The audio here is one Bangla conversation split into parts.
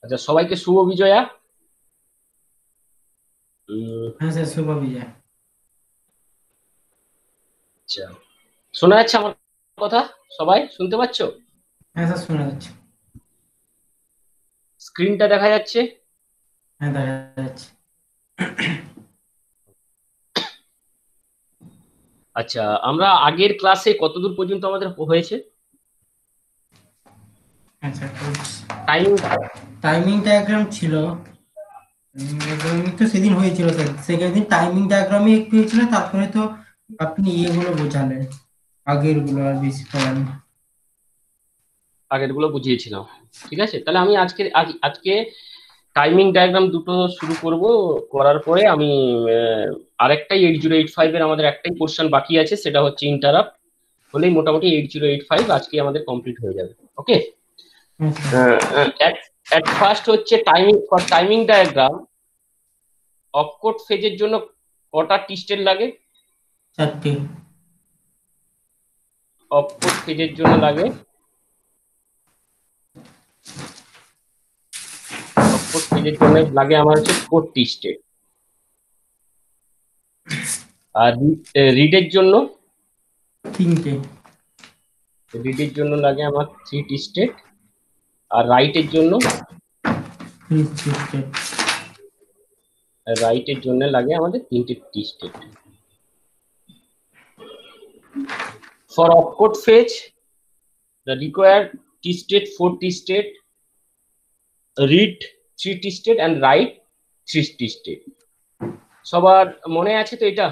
আচ্ছা, সবাইকে শুভ বিজয়া। হ্যাঁ স্যার, শুভ বিজয়। আচ্ছা, শোনা যাচ্ছে আমার কথা? সবাই শুনতে পাচ্ছো? হ্যাঁ স্যার, শোনা যাচ্ছে। স্ক্রিনটা দেখা যাচ্ছে? হ্যাঁ, দেখা যাচ্ছে। আচ্ছা, আমরা আগের ক্লাসে কতদূর পর্যন্ত আমাদের হয়েছে? আচ্ছা, টাইম। টাইমিং ডায়াগ্রাম ছিল। তো সেদিন হয়েছিল স্যার, সেকেন্ড দিন টাইমিং ডায়াগ্রামই একটু হয়েছিল, তারপরে তো আপনি ইয়েগুলো বোঝালেন, আগের গুলো আর বেশি করেন। আগের গুলো বুঝিয়েছিলাম। ঠিক আছে, তাহলে আমি আজকে টাইমিং ডায়াগ্রাম দুটো শুরু করব। করার পরে আমি আরেকটাই 8085 এর আমাদের একটাই কোশ্চেন বাকি আছে, সেটা হচ্ছে ইন্টারাপ্ট। হলেই মোটামুটি 8085 আজকে আমাদের কমপ্লিট হয়ে যাবে। ওকে। হ্যাঁ স্যার। এট ফার্স্ট হচ্ছে timing, for timing diagram opcode ফেজের জন্য কটা টি স্টেট লাগে? 4টে। অপকোড ফেজের জন্য লাগে, অপকোড ফেজের জন্য লাগে আমার হচ্ছে 4টি স্টেট। আর রিডের জন্য, 3টে। রিডের জন্য লাগে আমার 3টি স্টেট। আর রাইটের জন্য, 3টে। রাইটের জন্য লাগে আমাদের 3টে টি state. For opcode fetch the required t state 4t state, read 3t state and write 3t state। সবার মনে আছে তো এটা?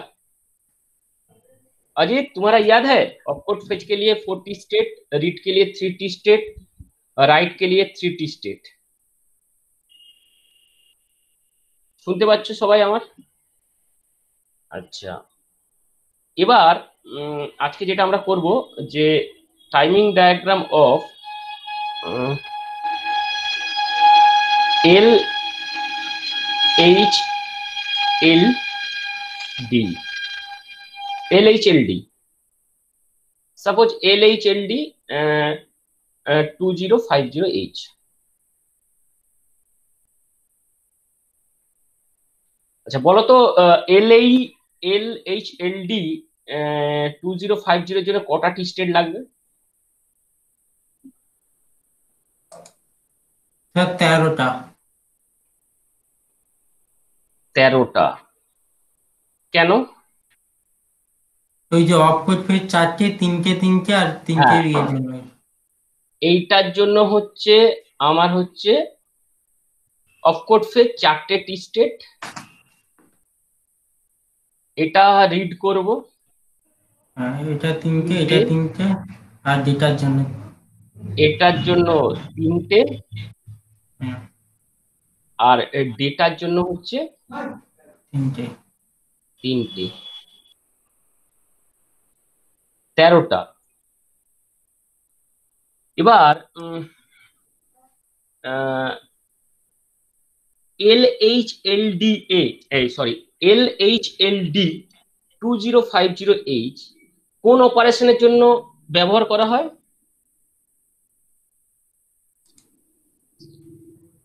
अजीत, तुम्हारा याद है? ऑपकोड फेच के लिए 4t स्टेट, रीड के लिए 3t स्टेट, राइट के लिए 3t स्टेट। শুনতে পাচ্ছ সবাই আমার? আচ্ছা, এবার আজকে যেটা আমরা করব, যে timing diagram of L H L D, L H L D. Suppose L H L D 2050H। আচ্ছা বলো তো, এল এইচ এল ডি 2050 জন্য কটা টি স্টেট লাগবে? স্যার, 13টা। 13টা। কেন? ওই যে অফ কোড ফেজ 4টে, 3টে 3টে আর 3টে হ্যাঁ, ইয়ের জন্য। এইটার জন্য হচ্ছে আমার হচ্ছে অফকোড ফেজ 4টে টি স্টেট, এটা রিড করব হ্যাঁ, এটা 3টে, 3টে, এটা 3টে। আর ডেটার জন্য। এটার জন্য 3টে, হ্যাঁ, আর ডেটার জন্য হচ্ছে 3টে। 3টে। 13টা। এবার এল এইচ এল ডি সরি, এল এইচ এল ডি 2050H কোন অপারেশনের জন্য ব্যবহার করা হয়?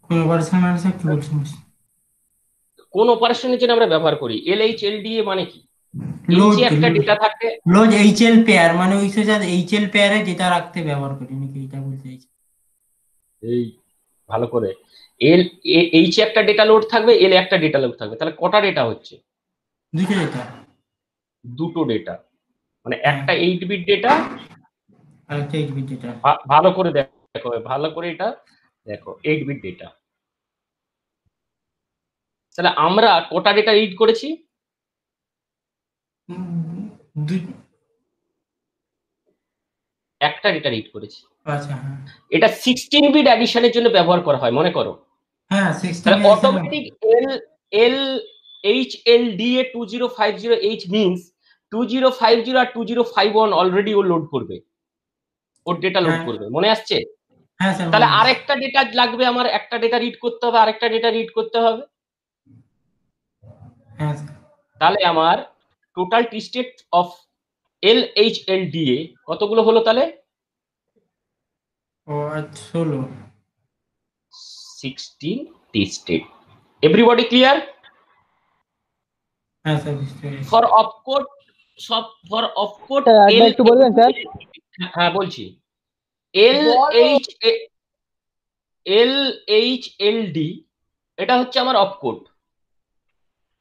কোন ভার্সন মানে স্যার, কি বলছেন? কোন অপারেশনের জন্য আমরা ব্যবহার করি এল এইচ এল ডি? মানে কি, এইচে লোড। একটা ডেটা থাকে। লোড এইচএল পেয়ার মানে ওই সে এইচএল পেয়ারে যেটা রাখতে ব্যবহার করি নাকি, এটা বলতে চাইছি? এই, ভালো করে, এল এইচে একটা ডেটা লোড থাকবে, এল একটা ডেটা লোড থাকবে, তাহলে কটা ডেটা হচ্ছে? দুটো ডেটা। দুটো ডেটা। মানে হ্যাঁ, একটা 8 বিট ডেটা। আরেকটা এইচবি ডেটা। ভালো করে দেখো, ভালো করে এটা দেখো, 8 বিট ডেটা। তাহলে আমরা কটা ডেটা রিড করেছি? দুই। একটা ডেটা রিড করেছি। আচ্ছা, হ্যাঁ। এটা 16 বিট অ্যাডিশনের জন্য ব্যবহার করা হয়, মনে করো। হ্যাঁ, 16 তাহলে addition. Automatic L L H L D A 2050H means 2050 আর 2051 অলরেডি ও লোড করবে, ওর ডেটা লোড হ্যাঁ। করবে, মনে আসছে? হ্যাঁ স্যার, তাহলে মনে আছে। আরেকটা ডেটা লাগবে আমার, একটা ডেটা রিড করতে হবে, আরেকটা ডেটা রিড করতে হবে। হ্যাঁ স্যার। তাহলে আমার টোটাল টি state of L H L D এ কতগুলো হলো তাহলে? ও আচ্ছা, 16। 16টি স্টেট। Everybody clear? হ্যাঁ স্যার বুঝতে পেরেছি। For opcode for opcode sir একটু বলবেন স্যার? হ্যাঁ বলছি। LHLD এটা হচ্ছে আমার অপকোড।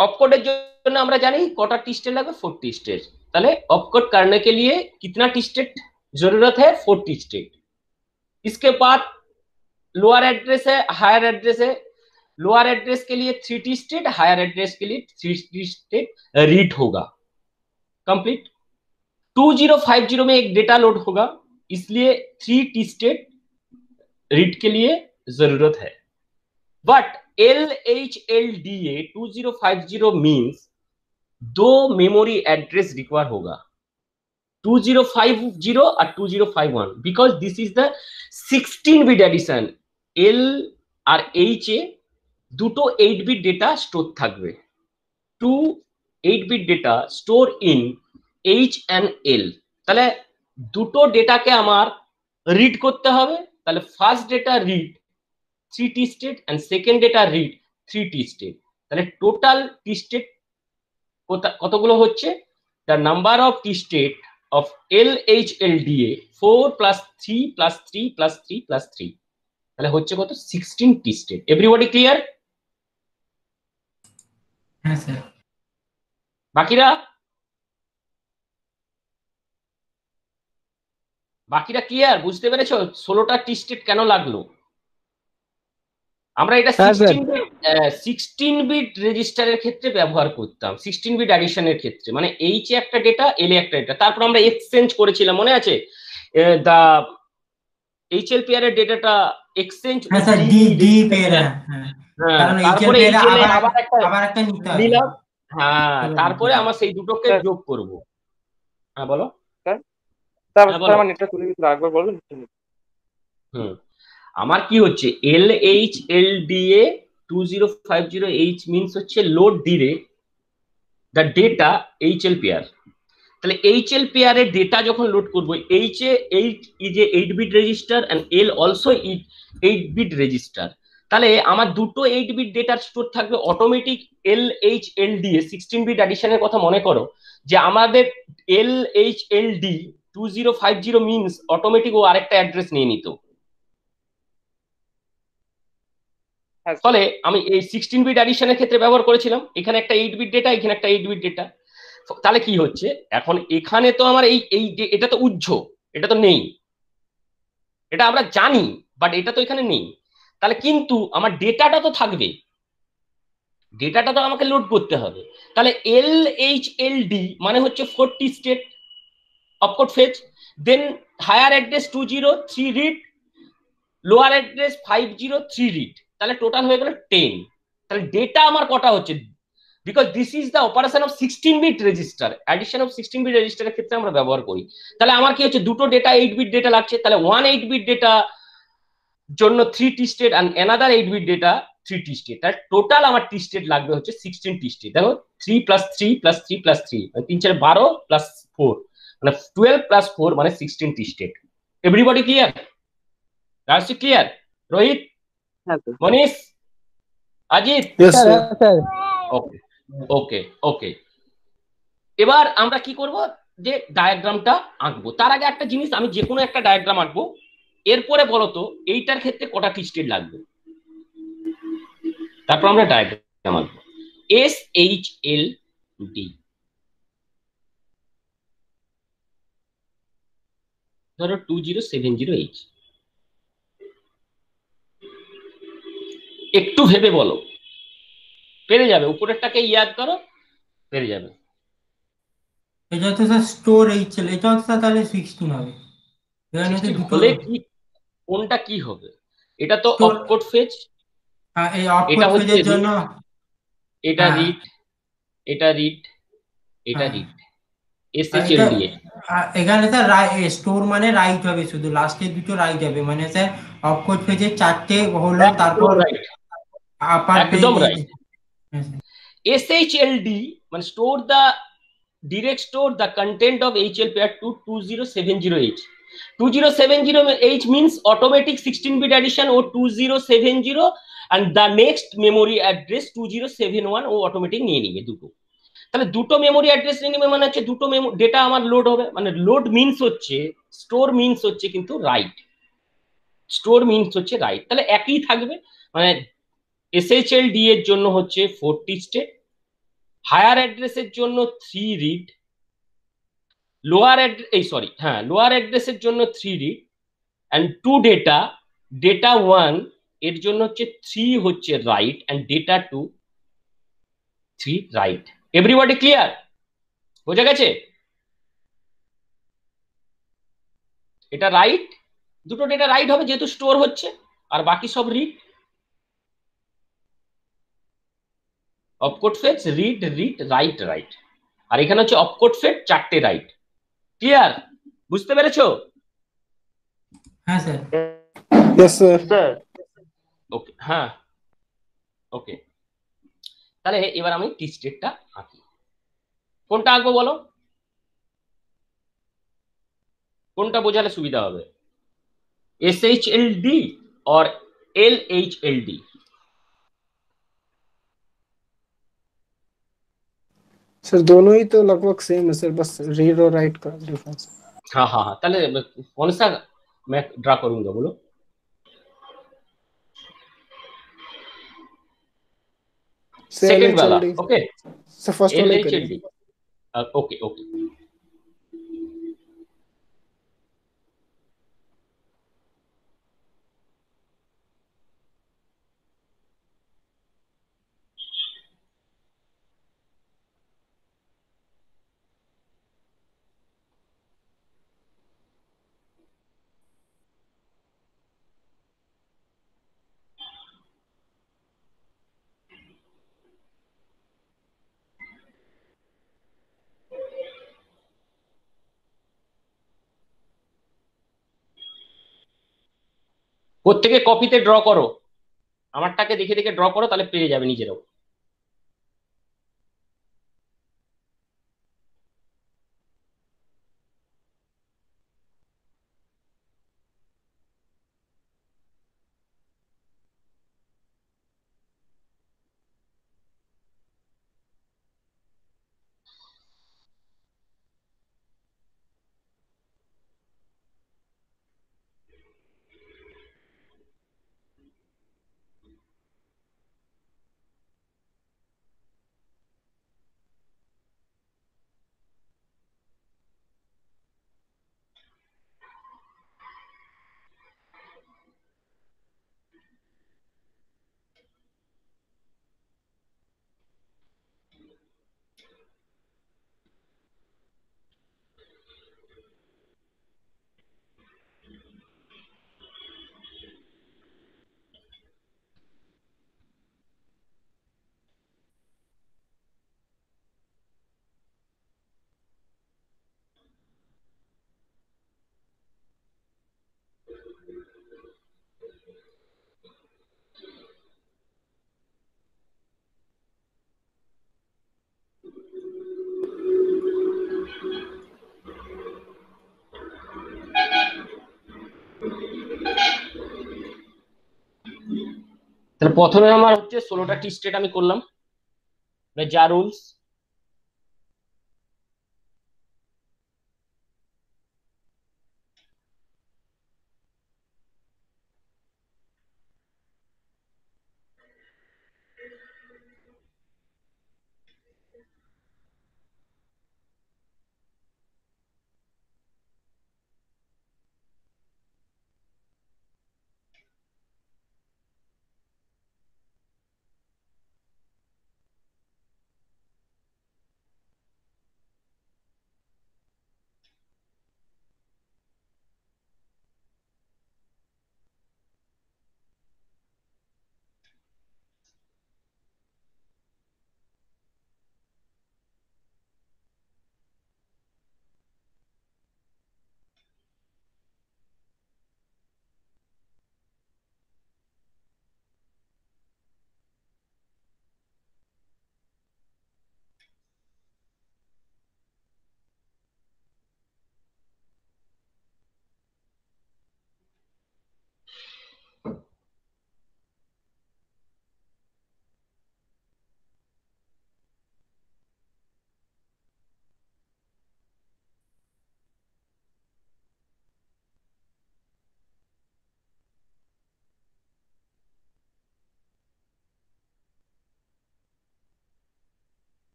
ऑपकोड जন্য আমরা জানি কটা टी स्टेट লাগবে, 40 स्टेट। তাহলে ऑपकोड करने के लिए कितना टी स्टेट जरूरत है, 40 स्टेट। इसके बाद लोअर एड्रेस है, हायर एड्रेस है। लोअर एड्रेस के लिए 3 टी स्टेट, हायर एड्रेस के लिए 3 टी स्टेट रीड होगा। कंप्लीट। 2050 में एक डेटा लोड होगा, इसलिए 3 टी स्टेट रीड के लिए जरूरत है। But LHLDA 2050 means 2 memory address require होगा, 2050 और 2051, because this is the 16 bit addition. L और एच ए দুটো 8 বিট ডেটা স্টোর থাকবে, 2 8 bit data store in H and L. তাহলে দুটো ডেটাকে আমার রিড করতে হবে। তাহলে ফার্স্ট ডেটা রিড 3 টি state and second data read 3 টি স্টেট। তাহলে টোটাল টি স্টেট কতগুলো হচ্ছে? The number of T state of LHLDA 4 + 3 + 3 + 3 + 3, তাহলে হচ্ছে কত? 16 টি স্টেট। Everybody clear? হ্যাঁ স্যার। বাকিরা ক্লিয়ার? বুঝতে পেরেছো 16টা টি স্টেট কেন লাগলো? আমরা এটা 16 বিট রেজিস্টারের ক্ষেত্রে ব্যবহার করতাম, 16 বিট অ্যাডিশনের ক্ষেত্রে। মানে এইচ এ একটা ডেটা, এল এ একটা ডেটা, তারপর আমরা এক্সচেঞ্জ করেছিলাম, মনে আছে? দা এইচএল পেয়ার এর ডেটাটা এক্সচেঞ্জ, হ্যাঁ স্যার ডি পেয়ার। হ্যাঁ কারণ তারপরে এইচএল পেয়ার আবার একটা নিতে হবে। নিলাম। হ্যাঁ, তারপরে আমরা সেই দুটোকে যোগ করব। হ্যাঁ বলো স্যার। আমার নেটটা চলে গেছিল, একবার বলবেন? আমার কি হচ্ছে LHLDA 2050H মিন্স হচ্ছে load direct the data HL pair. তাহলে এইচএল পেয়ারের ডেটা যখন লোড করবো, H a 8 is a 8 bit register and L also 8 bit register. তাহলে আমার দুটো 8 বিট ডেটার স্টোর থাকবে অটোমেটিক। LHLDA 16 বিট অ্যাডিশনের কথা মনে করো যে আমাদের LHLD 2050 মিন্স অটোমেটিক ও আরেকটা অ্যাড্রেস নিয়ে নিত। ফলে আমি এই 16 বিট অ্যাডিশনের ক্ষেত্রে ব্যবহার করেছিলাম। এখানে একটা 8 বিট ডেটা, এখানে একটা 8 বিট ডেটা। তাহলে কি হচ্ছে এখন এখানে তো আমার এই এটা তো উজ্জ, এটা তো নেই, এটা আমরা জানি, বাট এটা তো এখানে নেই। তাহলে কিন্তু আমার ডেটাটা তো থাকবে, ডেটাটা তো আমাকে লোড করতে হবে। তাহলে LHLD মানে হচ্ছে 40 state opcode fetch, then higher address 203 read, lower address 503 read. তাহলে টোটাল হয়ে গেল 10। তাহলে ডেটা আমার কটা হচ্ছে? Because this is the operation of 16 bit register, addition of 16 bit রেজিস্টারের ক্ষেত্রে আমরা ব্যবহার করি। তাহলে আমার কি হচ্ছে? দুটো ডেটা 8 বিট ডেটা লাগছে, তাহলে 1 8 বিট ডেটা জন্য 3 টি state and another 8 bit data 3 টি স্টেট। তাহলে টোটাল আমার টি স্টেট লাগবে হচ্ছে 16 টি স্টেট। দেখো 3 + 3 + 3 + 3 মানে 3 4 12 + 4 মানে 12 + 4 মানে 16 টি স্টেট। Everybody clear? Rajashree clear? Rohit, Manish, Ajit? Okay okay okay. এবার আমরা কি করব? যে ডায়াগ্রামটা আঁকবো। তার আগে একটা জিনিস, আমি যে কোনো একটা ডায়াগ্রাম আঁকবো, এরপরে বলো তো এইটার ক্ষেত্রে কটা টি স্টেট লাগবে, তারপর আমরা ডায়াগ্রাম আঁকবো। SHLD ধরো 2070H। একটু ভেবে বলো, পেরে যাবে। উপরেরটাকে ইয়াদ করো, পেরে যাবে। এটা তো স্যার স্টোর এইচএল, এটা তো তাহলে 16 হবে। এখানে তো দুটো হলে কি কোনটা কি হবে? এটা তো অপকোড ফেজ, এই অপকোড ফেজের জন্য এটা রিড, এটা রিড, এটা রিড। SHLDA এখানে স্যার স্টোর মানে রাইট হবে, শুধু লাস্টে দুটো রাইট হবে। মানে স্যার অপকোড ফেজে 4টে হলো, তারপর আপার পেজ। একদম রাইট। SHLD মানে store the direct store the content of HL pair to 2070H. 2070H means automatic 16 bit addition or 2070 and the next memory address 2071 ও অটোমেটিক নিয়ে নিবে দুটো। তাহলে দুটো মেমোরি অ্যাড্রেস নিয়ে নিবে মানে হচ্ছে দুটো ডেটা আমার লোড হবে, মানে লোড মিনস হচ্ছে স্টোর মিনস হচ্ছে কিন্তু রাইট, স্টোর মিনস হচ্ছে রাইট, তাহলে একই থাকবে। মানে এসএইচএলডি এর জন্য হচ্ছে 40 স্টেট, হায়ার অ্যাড্রেসের জন্য 3 রিড, লোয়ার লোয়ার অ্যাড্রেসের জন্য 3 রিড অ্যান্ড 2 ডেটা, ডেটা 1 এর জন্য হচ্ছে 3 হচ্ছে right and data 2 3 right. Everybody clear? বোঝা গেছে? এটা রাইট, দুটো ডেটা রাইট হবে যেহেতু স্টোর হচ্ছে, আর বাকি সব read. Opcode fetch read read write write, আর এখানে হচ্ছে অপকোড ফেচ 4টে রাইট। ক্লিয়ার? বুঝতে পেরেছো? হ্যাঁ স্যার। Yes sir. ওকে, হ্যাঁ ওকে। তাহলে এবার আমি টি স্টেটটা আঁকি। কোনটা আঁকবো বলো? কোনটা বোঝালে সুবিধা হবে? SHLD और LHLD? सर दोनों ही तो लगभग सेम है सर, बस रीड और राइट का डिफरेंस। हाँ हाँ हाँ, ताहले कौन सा मैं ड्रा करूंगा बोलो? सेकंड वाला, ओके। सर फर्स्ट वाला ही करिए। LHLD, okay okay. প্রত্যেকে কপিতে ড্র করো, আমারটাকে দেখে দেখে ড্র করো, তাহলে পেয়ে যাবে নিজেরাও। তাহলে প্রথমে আমার হচ্ছে 16টা টি স্টেট আমি করলাম, যা রুলস।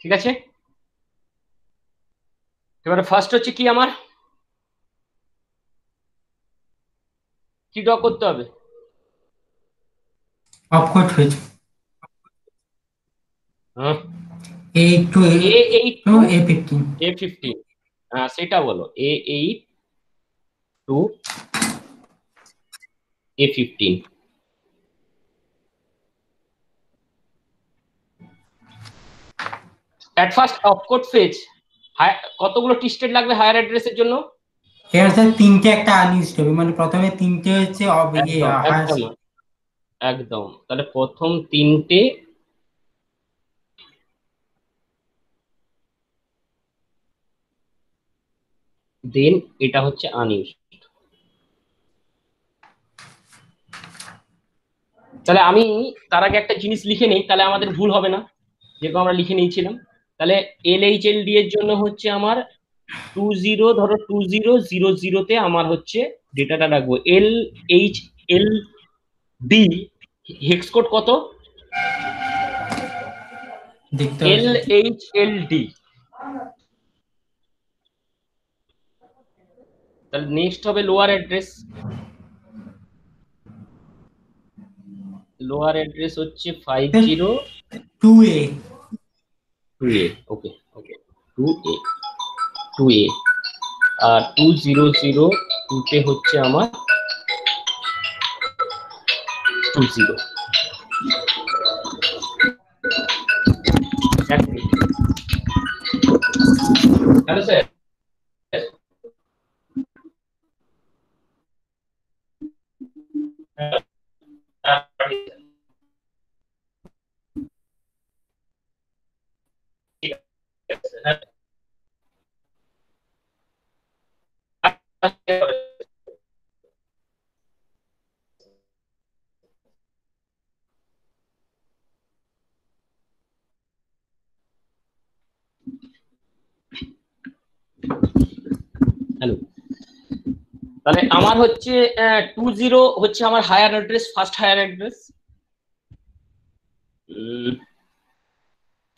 ঠিক আছে, এবারে ফার্স্ট হচ্ছে কি আমার কি ড্র করতে হবে? অপকোড ফেজ হ্যাঁ, A8 to A8 to to A15 A15, হ্যাঁ সেটা বলো, A8 to A15। At first opcode phase কতগুলো টি স্টেট লাগবে হায়ার অ্যাড্রেসের জন্য? এবার স্যার তিনটে একটা আনলিস্ট হবে, মানে প্রথমে তিনটে হচ্ছে একদম একদম একদম, তাহলে প্রথম তিনটে দেন এটা হচ্ছে আনইউজ। তাহলে আমি তার আগে একটা জিনিস লিখে নেই, তাহলে আমাদের ভুল হবে না, যেরকম আমরা লিখে নিয়েছিলাম। তাহলে LHLD এর জন্য হচ্ছে আমার 20, ধরো 2000-তে আমার হচ্ছে ডেটাটা রাখবো। LHLD হেক্স কোড কত? দেখতে হবে স্যার। LHLD, তাহলে নেক্সট হবে লোয়ার অ্যাড্রেস। লোয়ার অ্যাড্রেস হচ্ছে 2A 2A, ওকে ওকে 2A, আর 2002 হচ্ছে আমার 20। হ্যালো স্যার, হ্যালো, তাহলে আমার হচ্ছে 20 হচ্ছে আমার higher address, first higher address.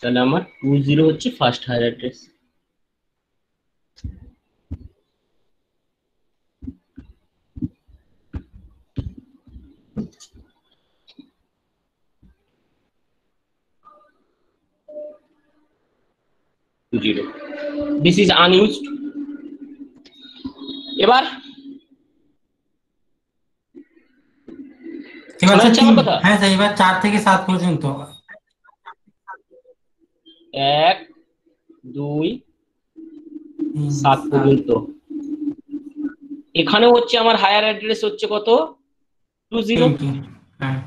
তাহলে আমার 20 হচ্ছে first higher address. This is unused. এবার এবার শোনা স্যার যাচ্ছে আমার কথা? হ্যাঁ স্যার, এবার 4 থেকে 7 পর্যন্ত 1 2 7 পর্যন্ত। এখানে হচ্ছে আমার হায়ার অ্যাড্রেস হচ্ছে কত? 20। হ্যাঁ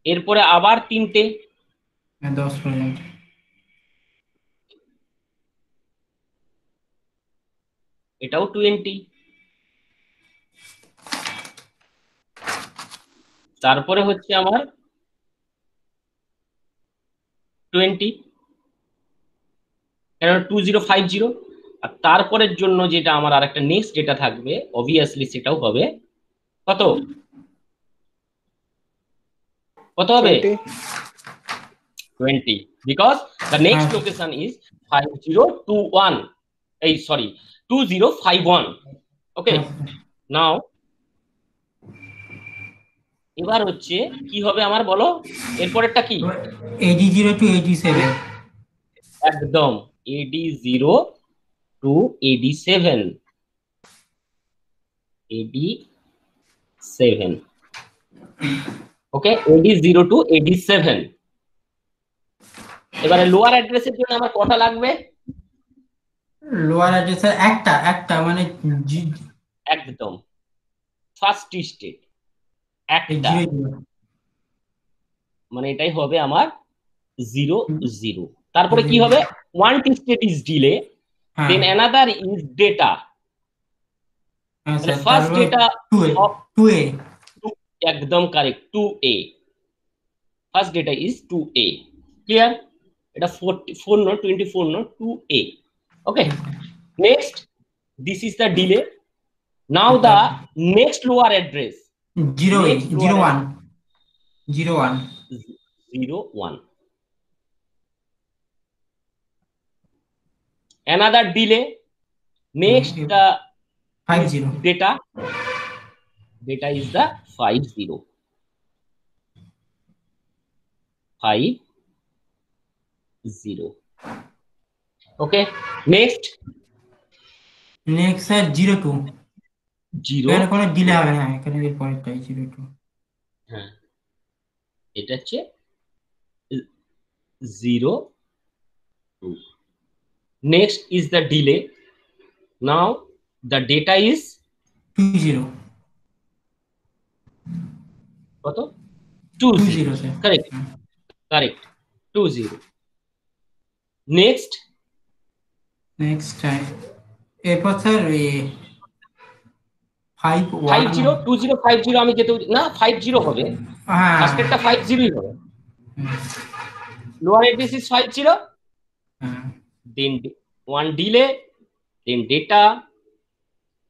এরপরে আবার তিনটে 10 পর্যন্ত। এটাও 20। তারপরে হচ্ছে আমার 20, কারণ 2050। আর তারপরের জন্য যেটা আমার আরেকটা নেক্সট যেটা থাকবে অবভিয়াসলি সেটাও হবে কত? কত হবে? 20, because the next location is 5021, এই সরি 2051। ওকে, নাও এবার হচ্ছে কি হবে আমার বলো, এরপরেরটা কি? AD0 to AD7 একদম AD0 to AD7, AD7, okay AD0 to AD7। এবারে লোয়ার অ্যাড্রেসের জন্য আমার কটা লাগবে? লোয়ার অ্যাড্রেস একটা মানে একদম ফার্স্ট স্টেট একটা, মানে এটাই হবে আমার 0 0। তারপরে কি হবে? One state is delay, then another is data. তাহলে ফার্স্ট ডেটা 2A একদম correct, 2A, first data is 2A। Clear? এটা 44 not 24 not 2A। Okay, next this is the delay. Now the next lower address 01 01 01। another delay. Next, the 50 data is the 50. 50. Okay. Next, sir 02 0. এখানে কোনো ডিলে হবে না, এখানে এর পরেরটাই 02। হ্যাঁ, এটা হচ্ছে 0 2. Next is the delay. Now the data is 20 কত? 20. স্যার। Correct. 20. Next, এরপর স্যার 50 2050 আমি যেতে না 50 হবে, হ্যাঁ ফার্স্টেরটা 50ই হবে। Lower address is 50, then one delay, then data.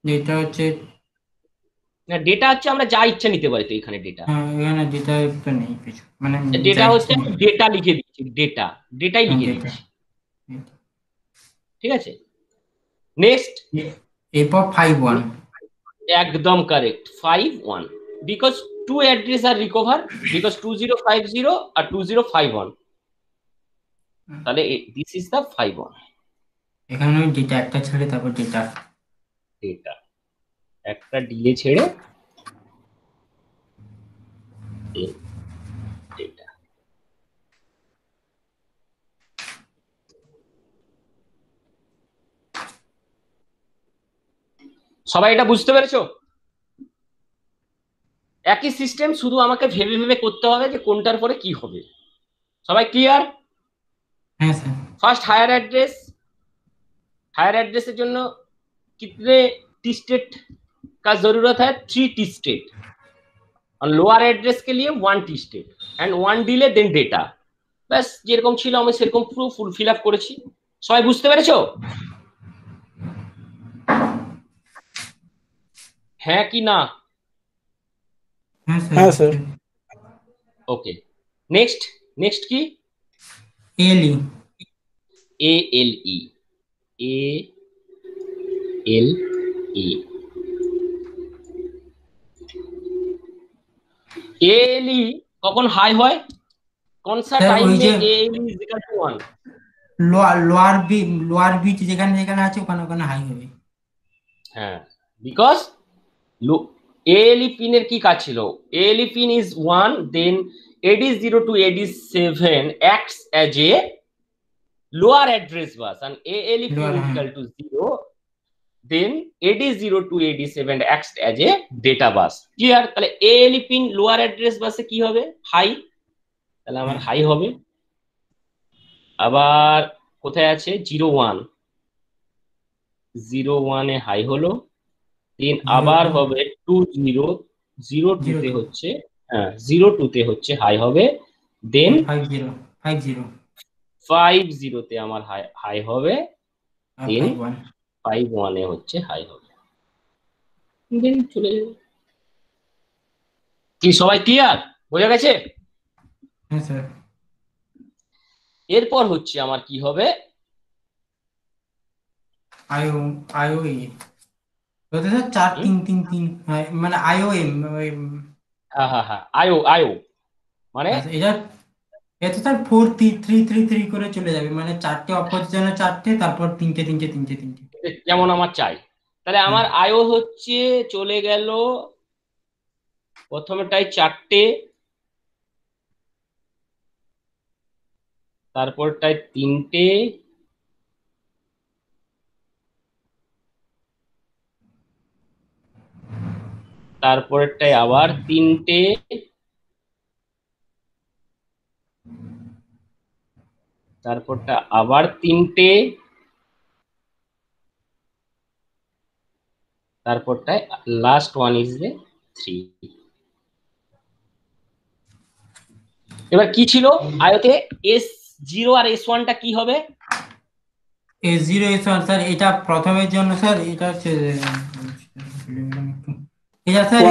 এটা হচ্ছে না, ডেটা হচ্ছে আমরা যা ইচ্ছা নিতে পারি। তো এখানে ডেটা এখানে ডেটা তো নেই কিছু, মানে ডেটা হচ্ছে ডেটা লিখে দিচ্ছি, ডেটাই লিখে data। দিচ্ছি, ঠিক আছে। নেক্সট, এরপর 51 একদম কারেক্ট 51, বিকজ টু অ্যাড্রেস আর রিকভার, বিকজ 2050 আর 2051, তাহলে দিস ইজ দ্য 51 এখানে ডেটা একটা ছেড়ে তারপর ডেটা একটা ডিলে ছেড়ে ডেটা। সবাই এটা বুঝতে পেরেছো? একই সিস্টেম, শুধু আমাকে ভেবে ভেবে করতে হবে যে কোনটার পরে কি হবে। সবাই ক্লিয়ার? হ্যাঁ স্যার। ফার্স্ট हायर एड्रेस জন্য कितने टी स्टेट का जरूरत है? 3 टी स्टेट। और लोअर एड्रेस के लिए 1 T state and 1 delay then data. बस যেরকম ছিল আমি সেরকম পুরো ফুল ফিল আপ করেছি। সবাই বুঝতে পেরেছো? হ্যাঁ কি না? হ্যাঁ স্যার। ওকে, নেক্সট কি? এলই ALE ALE কখন হাই হয়? কোন সা টাইম মে ALE is equal to 1? Lower bit যেখানে যেখানে আছে ওখানে ওখানে হাই হবে। হ্যাঁ, বিকজ ALE পিনের কি কাজ ছিল? ALE pin is 1, then AD0 to AD7 acts as a lower address bus, and ALE pin is equal to 0, then AD0 to AD7 acts as a data bus. Clear? তাহলে ALE pin lower address বাসে কি হবে? হাই। তাহলে আমার হাই হবে। আবার কোথায় আছে? 01 এ হাই হলো, দেন আবার হবে 20 তে হচ্ছে, হ্যাঁ 02 তে হচ্ছে হাই হবে, দেন 50 তে আমার হাই হবে, দেন 51 এ হচ্ছে হাই হবে, দেন চলে যাবে। কি সবাই ক্লিয়ার? বোঝা গেছে? হ্যাঁ স্যার। এরপর হচ্ছে আমার কি হবে? আইওএ ওটা স্যার 4333, মানে আইওএম। হ্যাঁ আইও মানে এটা এটা স্যার 4333 করে চলে যাবে, মানে চারটে অপজিশনে চারটে, তারপর তিনটে। যেমন আমার চাই। তাহলে আমার আইও হচ্ছে চলে গেল প্রথমেটাই 4টে, তারপরটায় 3টে, তারপরটায় আবার 3টে, তারপরটা আবার 3টে, তারপরটায় লাস্ট ওয়ান ইজ দ্য 3। এবার কি ছিল আয়তে? S0 আর S1 টা কি হবে? S0 S1 স্যার এটা প্রথমের জন্য স্যার এটা হচ্ছে এটা স্যার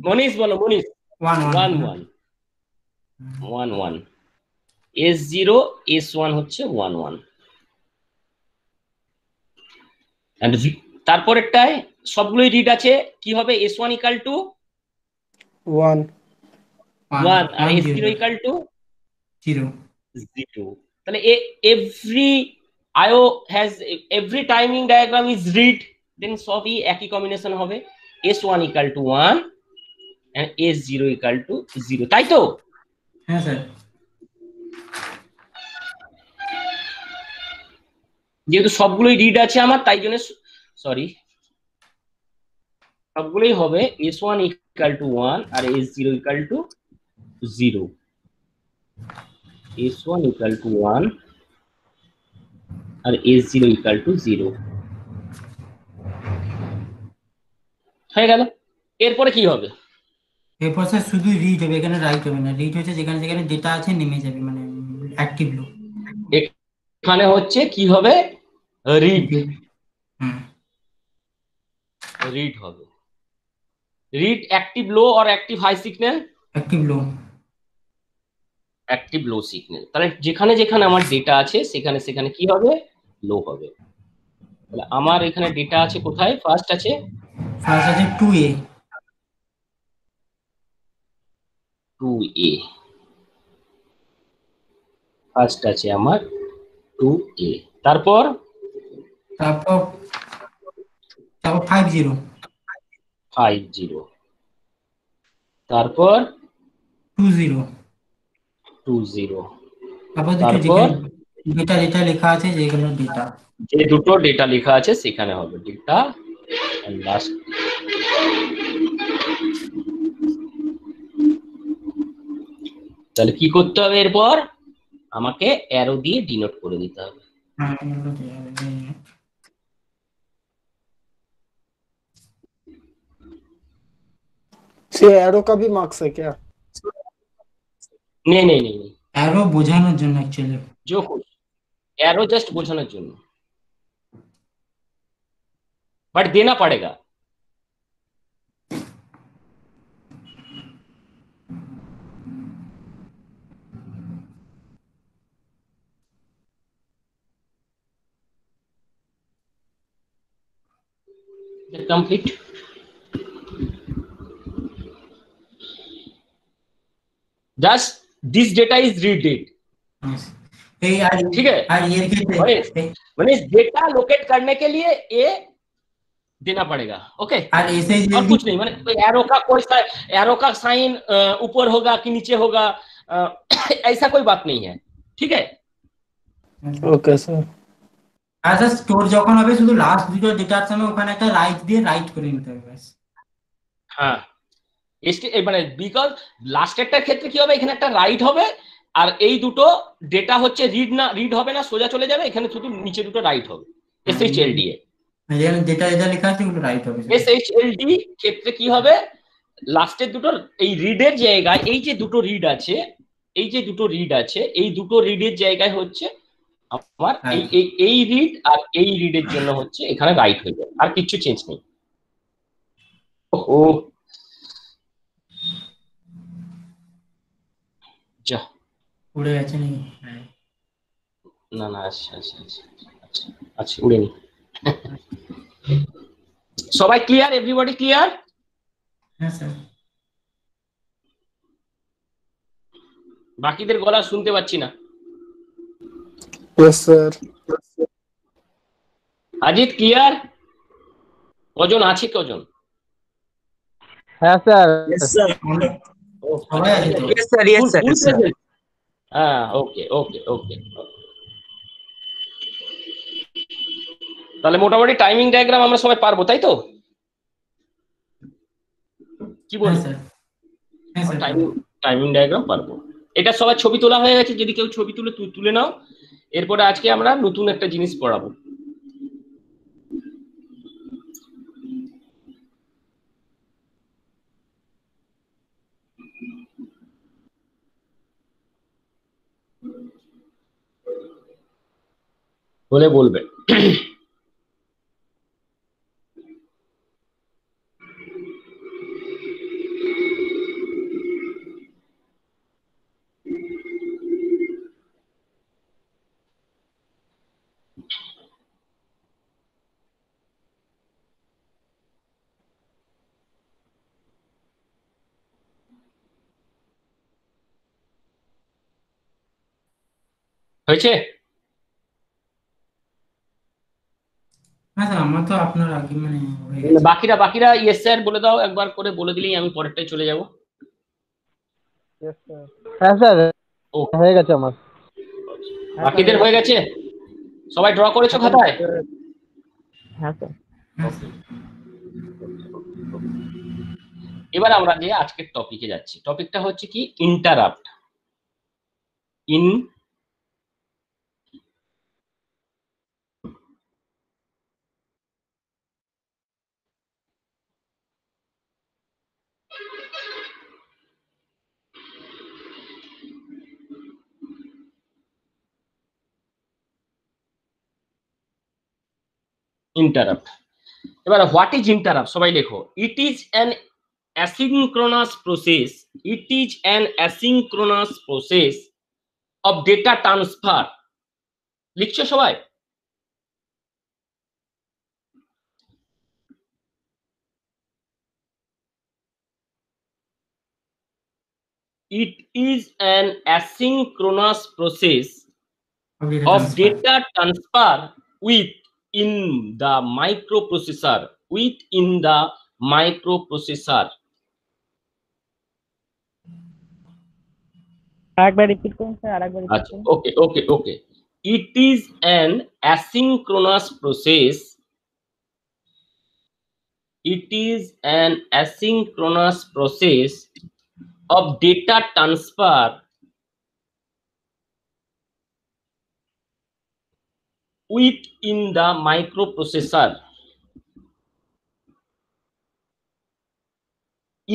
মনীষ বলো, মনীষ। 11 S0 S1 হচ্ছে 11। এন্ড তারপরেরটায় সবগুলোই রিড আছে, কি হবে s1 ইকুয়াল টু 1 1 আর s0 ইকুয়াল টু 0। 0। তাহলে every IO has every timing diagram is read, then সবই একই কম্বিনেশন হবে, s1 equal to 1 and s0 equal to 0, তাই তো? হ্যাঁ স্যার। যেহেতু সবগুলোই রিড আছে আমার, তাই জন্য সরি সবগুলোই হবে s1 ইকুয়াল টু 1 আর s0 equal to 0, s1 equal to 1 আর s0 ইকুয়াল টু 0 হয়ে গেল। এরপরে কি হবে? এরপর স্যার শুধু রিড হবে, এখানে রাইট হবে না। রিড হচ্ছে যেখানে যেখানে ডেটা আছে নেমে যাবে, মানে অ্যাক্টিভ লো। এখানে হচ্ছে কি হবে, রিড, হুম। রিড হবে, রিড অ্যাক্টিভ লো আর অ্যাক্টিভ হাই সিগন্যাল, অ্যাক্টিভ লো। অ্যাক্টিভ লো সিগন্যাল। তাহলে যেখানে যেখানে আমার ডেটা আছে সেখানে সেখানে কি হবে, লো হবে। তাহলে আমার এখানে ডেটা আছে কোথায়, ফার্স্ট আছে ফার্স্ট আছে 2A। 2A, ফার্স্ট আছে আমার 2A, তারপর তারপর 50। 50, তারপর 20। 20, তারপর দুটো তারপর ডেটা ডেটা লেখা আছে যেগুলো ডেটা, যে দুটো ডেটা লেখা আছে সেখানে হবে ডেটা লাস্ট। তাহলে কি করতে হবে এরপর, আমাকে অ্যারো দিয়ে ডিনোট করে দিতে হবে। से एरो का भी मार्क्स है क्या? নেই নেই নেই নেই, অ্যারো বোঝানোর জন্য অ্যাকচুয়ালি। जो कुछ एरो जस्ट বোঝানোর জন্য, बट देना पड़ेगा। Complete, just this data is readed, এই আর ठीक है? আর এর ক্ষেত্রে मैंने डेटा लोकेट करने के लिए ए देना पड़ेगा, ओके? আর এসে और कुछ नहीं, मैंने एरो का कोई एरो का साइन ऊपर होगा कि नीचे होगा, ऐसा कोई बात नहीं है, ठीक है? Okay sir. আচ্ছা, স্টোর যখন হবে শুধু লাস্ট দুটো ডেটার সময় ওখানে একটা রাইট দিয়ে রাইট করে নিতে হবে ব্যাস। হ্যাঁ, মানে বিকজ লাস্টেরটার ক্ষেত্রে কি হবে, এখানে একটা রাইট হবে আর এই দুটো ডেটা হচ্ছে রিড হবে না, সোজা চলে যাবে, এখানে শুধু নিচে দুটো রাইট হবে, SHLD এ। যেটা যেটা লেখা আছে ওগুলো রাইট হবে। SHLD ক্ষেত্রে কি হবে, লাস্টের দুটো এই রিডের জায়গায় এই যে দুটো রিড আছে, এই যে দুটো রিড আছে, এই দুটো রিডের জায়গায় হচ্ছে আমার এই রিড আর এই রিডের জন্য হচ্ছে এখানে রাইট হয়ে যাবে, আর কিছু চেঞ্জ নেই। ও যা উড়ে গেছে নাকি? না না, আচ্ছা আচ্ছা আচ্ছা আচ্ছা আচ্ছা, উড়েনি। সবাই ক্লিয়ার, এভরিবডি ক্লিয়ার? হ্যাঁ স্যার। বাকিদের গলা শুনতে পাচ্ছি না। Yes sir. अजित क्लियर? কজন আছে, কজন? হ্যাঁ স্যার। Yes sir. সবাই আছে তো? Yes sir, yes sir. হ্যাঁ, ওকে ওকে ওকে। তাহলে মোটামুটি টাইমিং ডায়াগ্রাম আমরা সবাই পারবো, তাই তো? কি বল? হ্যাঁ স্যার। টাইমিং ডায়াগ্রাম পারবো। এটা সবার ছবি তোলা হয়ে গেছে, যদি কেউ ছবি তুলে নাও। এরপরে আজকে আমরা নতুন একটা জিনিস পড়াবো। বলে বলবে। হয়েছে? হ্যাঁ স্যার, আমার তো আপনার আগে মানে হয়ে গেছে। বাকিরা ইয়েস স্যার বলে দাও, একবার করে বলে দিলেই আমি পরেরটায় চলে যাব। হ্যাঁ স্যার, ও, হয়ে গেছে আমার। বাকিদের হয়ে গেছে? সবাই ড্র করেছো খাতায়? হ্যাঁ স্যার। হ্যাঁ স্যার। এবার আমরা যে আজকের টপিকে যাচ্ছি, টপিকটা হচ্ছে কি ইন্টারাপ্ট। In interrupt. এবার হোয়াট ইজ ইন্টারাপ্ট সবাই লেখো। It is an asynchronous process. It is an asynchronous process of data transfer. লিখছো সবাই? It is an asynchronous process of data transfer within the microprocessor. Within the microprocessor. আরেকবার রিপিট করুন স্যার, আরেকবার রিপিট আচ্ছা, করুন। ওকে। It is an asynchronous process. It is an asynchronous process of data transfer within the microprocessor.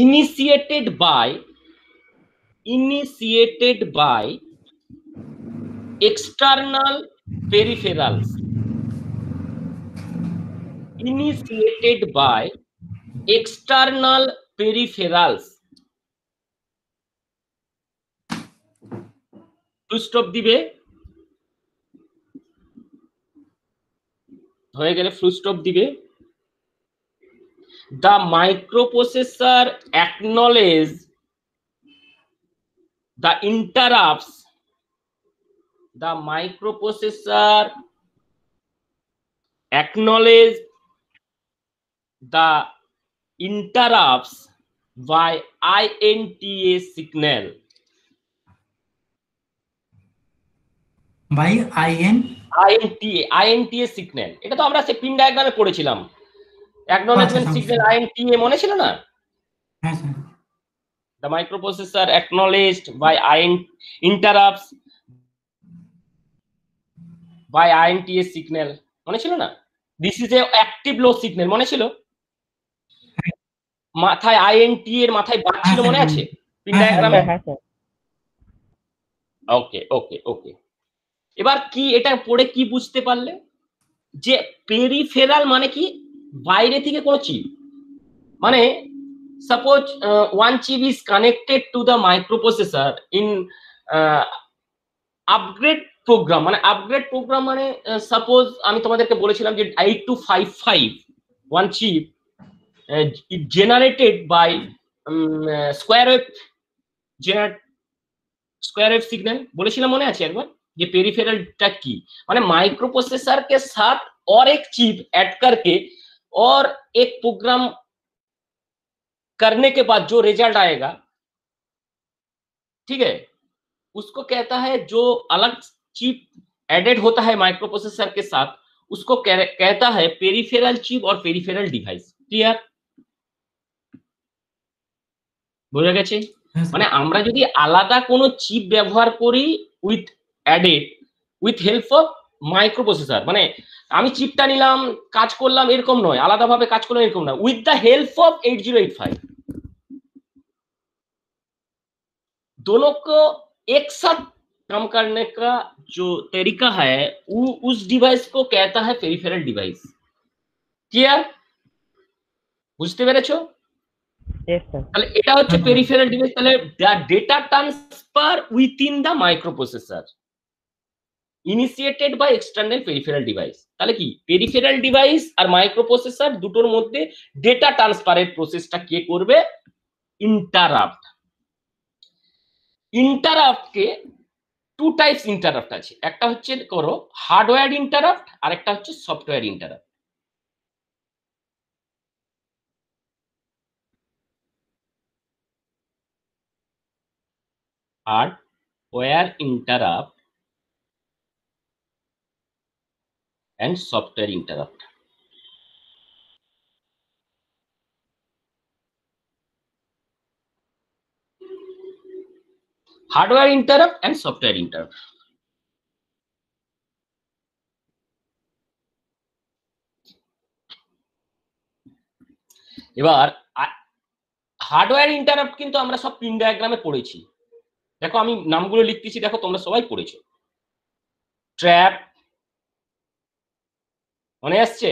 Initiated by external peripherals. Initiated by external peripherals. Full stop দিবে, হয়ে গেলে ফুল স্টপ দিবে। The microprocessor acknowledge the interrupts. The microprocessor acknowledge the interrupts by INTA signal. By INTA signal, এটা তো আমরা সে পিন ডায়াগ্রামে পড়েছিলাম। অ্যাকনলেজমেন্ট সিগন্যাল INTA মনে ছিল না? হ্যাঁ sir. The microprocessor acknowledged by interrupts by INTA signal, মনে ছিল না? This is a active low signal, মনে ছিল? মাথায় INTA এর মাথায় বাদ ছিল, মনে আছে পিন ডায়াগ্রামে? হ্যাঁ স্যার। ওকে। এবার কি এটা পড়ে কি বুঝতে পারলে? যে পেরিফেরাল মানে কি? বাইরে থেকে কোনো চিপ, মানে suppose one chip is connected to the microprocessor in upgrade program. মানে আপগ্রেড প্রোগ্রাম মানে সাপোজ আমি তোমাদেরকে বলেছিলাম যে 8255 one chip generated by square wave signal বলেছিলাম, মনে আছে একবার? ये पेरिफेरलটা কি, মানে माइक्रोप्रोसेसर के साथ और एक चिप ऐड करके और एक प्रोग्राम करने के बाद जो रिजल्ट आएगा, ठीक है, उसको कहता है, जो अलग चिप एडेड होता है माइक्रोप्रोसेसर के साथ, उसको कहता है पेरिफेरल चिप और पेरिफेरल डिवाइस। क्लियर? বোঝা গেছে? মানে আমরা যদি আলাদা কোনো চিপ ব্যবহার করি উইথ হেল্প অফ মাইক্রোপ্রসেসর, মানে আমি চিপটা নিলাম কাজ করলাম এরকম নয়, আলাদাভাবে কাজ করলাম এরকম না, উইথ দ্য হেল্প অফ 8085 दोनों को एक साथ काम करने का जो तरीका है उस डिवाइस को कहता है पेरिफेरल डिवाइस। क्लियर? বুঝতে পেরেছো? তাহলে এটা হচ্ছে পেরিফেরাল ডিভাইস। তাহলে data transfer within the microprocessor initiated by external peripheral device. তাহলে কি পেরিফেরাল ডিভাইস আর মাইক্রোপ্রসেসর দুটোর মধ্যে ডেটা ট্রান্সফারের প্রসেসটা কে করবে? ইন্টারাপ্ট। ইন্টারাপ্টকে টু টাইপস ইন্টারাপ্ট আছে, একটা হচ্ছে করো হার্ডওয়্যার ইন্টারাপ্ট আর একটা হচ্ছে software interrupt. Hardware interrupt and software interrupt. Hardware interrupt and software interrupt. এবার হার্ডওয়্যার ইন্টারাপ্ট কিন্তু আমরা সব পিন ডায়াগ্রামে পড়েছি। দেখো আমি নামগুলো লিখতেছি, দেখো তোমরা সবাই পড়েছো। ট্র্যাপ মনে আসছে,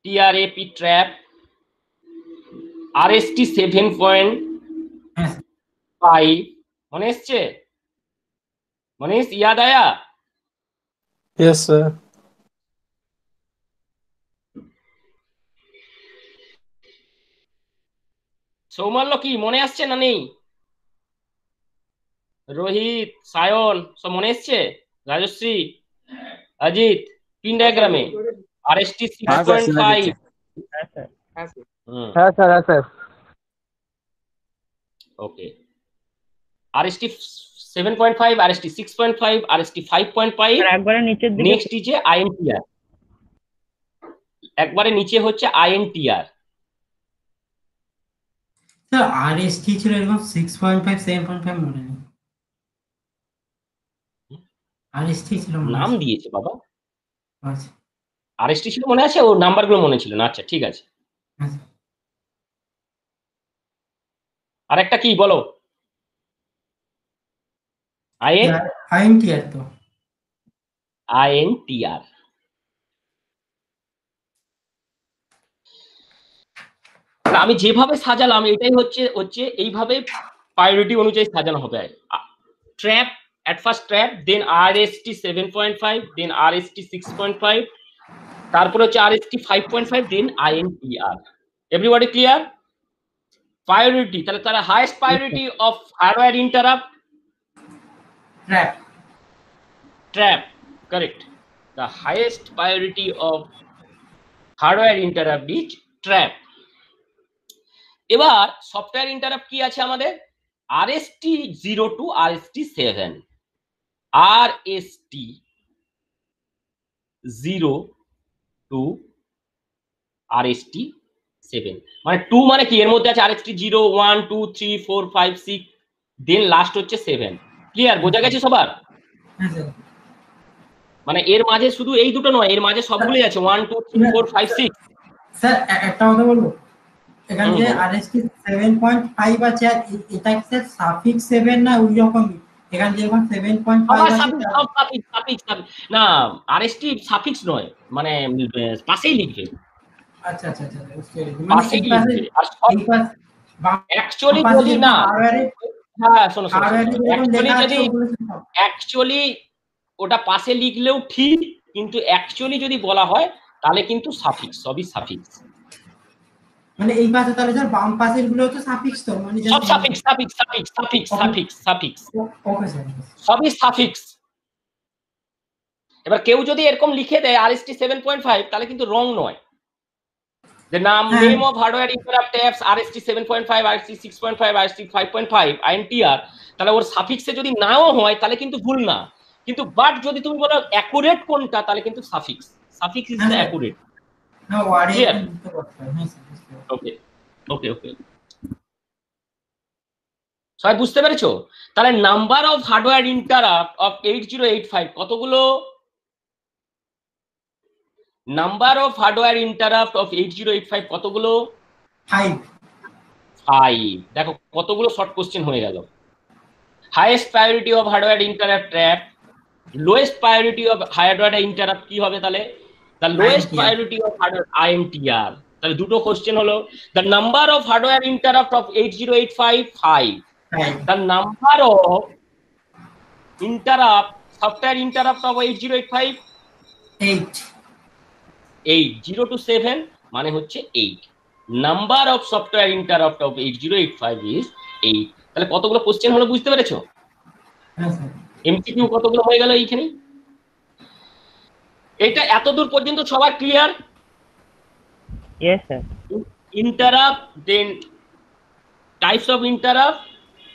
টিআরএপি ট্র্যাপ, আরএসটি 7.5 মনে আসছে, মনে ইয়াদ আয়া? Yes, sir. সৌমাল্য কি মনে আসছে না নেই? রোহিত, সায়ন সব মনে আসছে? রাজশ্রী, অজিত, পিন ডায়াগ্রামে আরএসটি 6.5। হ্যাঁ স্যার, হ্যাঁ স্যার। ওকে, আরএসটি 7.5, আরএসটি 6.5, আরএসটি 5.5। একবারে নিচের দিকে নেক্সট যে আইএনটিআর, একবারে নিচে হচ্ছে আইএনটিআর। স্যার আরএসটি ছিল এরকম 6.5 7.5 মনে নেই। আরএসটি ছিল নাম দিয়েছে বাবা, আচ্ছা আরএসটি ছিল মনে আছে, ও নাম্বারগুলো মনে ছিল না। আচ্ছা ঠিক আছে, আচ্ছা। আর একটা কি বলো? আইএনটিআর তো আইএনটিআর। আমি যেভাবে সাজালাম এটাই হচ্ছে এইভাবে প্রায়োরিটি অনুযায়ী সাজানো হবে। Trap at first trap, then RST 7.5, then RST 6.5, তারপর হচ্ছে RST 5.5, then INTR. Everybody clear? Priority, তাহলে তারা highest priority of hardware interrupt trap, correct. The highest priority of hardware interrupt is trap. এবার সফটওয়্যার ইন্টারাপ্ট কি আছে আমাদের? RST 0 to RST 7, RST 0 to RST 7, মানে 2 মানে কি, এর মধ্যে আছে RST 0 1 2 3 4 5 6, দেন লাস্ট হচ্ছে 7। ক্লিয়ার, বোঝা গেছে সবার? মানে এর মাঝে শুধু এই দুটো নয়, এর মাঝে সবগুলোই আছে 1 2 3 4 5 6। স্যার একটা কথা বলবো, এখানে যে আরএসটি 7.5 আছে আর এটা কি স্যার সাফিক্স 7 না ওই রকমই? এখানে যেমন 7.5 আছে সব সাফিক্স না, আরএসটি সাফিক্স নয়, মানে পাশেই লিখবে। আচ্ছা আচ্ছা আচ্ছা মানে পাশেই লিখবে। আর অ্যাকচুয়ালি যদি না, হ্যাঁ শোনো, অ্যাকচুয়ালি ওটা পাশে লিখলেও ঠিক, কিন্তু অ্যাকচুয়ালি যদি বলা হয় তাহলে কিন্তু সাফিক্স, সবই সাফিক্স। মানে এই পাশে তাহলে স্যার বাম পাশের গুলো তো সাফিক্স তো, মানে সব suffix suffix suffix suffix suffix suffix, okay sir সবই সাফিক্স। এবার কেউ যদি এরকম লিখে দেয় RST 7.5 তাহলে কিন্তু রং নয়। The name of hardware interrupt apps RST 7.5, RST 6.5, RST 5.5, INTR, তাহলে ওর সাফিক্সে যদি নাও হয় তাহলে কিন্তু ভুল না। কিন্তু বাট যদি তুমি বলো অ্যাকুরেট কোনটা, তাহলে কিন্তু suffix, suffix is the accurate. না ওয়ার্ড এ দিতে পারতে হবে। ওকে ওকে ওকে, সবাই বুঝতে পেরেছো? তাহলে number of hardware interrupt of 8085 কতগুলো? Number of hardware interrupt of 8085 কতগুলো? 5। দেখো কতগুলো শর্ট কোশ্চেন হয়ে গেল। Highest priority of hardware interrupt trap, lowest priority of hardware interrupt কি হবে তাহলে? The lowest priority of hardware INTR। তাহলে দুটো কোশ্চেন হলো। The number of hardware interrupt of 8085 5, the number of interrupt software interrupt of 8085 8 0 to 7 মানে হচ্ছে 8। Number of software interrupt of 8085 is 8। তাহলে কতগুলো কোশ্চেন হলো বুঝতে পেরেছো? এমসিকিউ কতগুলো হয়ে গেল এইখানে? এটা এতদূর পর্যন্ত সবার clear? Yes, sir. Interrupt, then types of interrupt,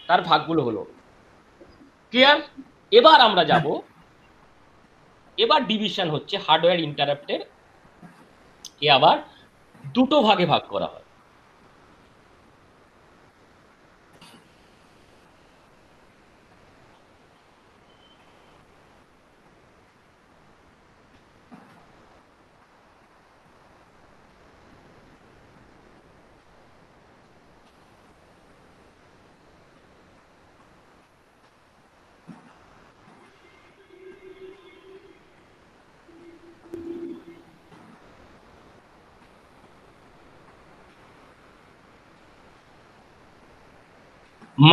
তার ভাগগুলো হলো ক্লিয়ার। এবার আমরা যাব, এবার ডিভিশন হচ্ছে হার্ডওয়্যার ইন্টারাপ্টের, কে আবার দুটো ভাগে ভাগ করা হয়।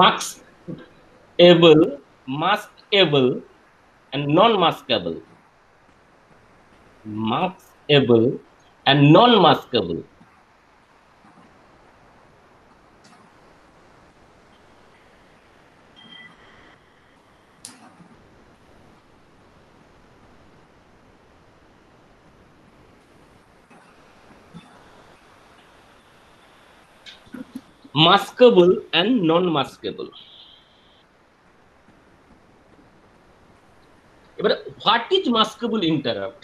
maskable, maskable and non-maskable. Maskable and non-maskable. Maskable and non-maskable. এবারে হোয়াট ইজ মাস্কেবল ইন্টারাপ্ট?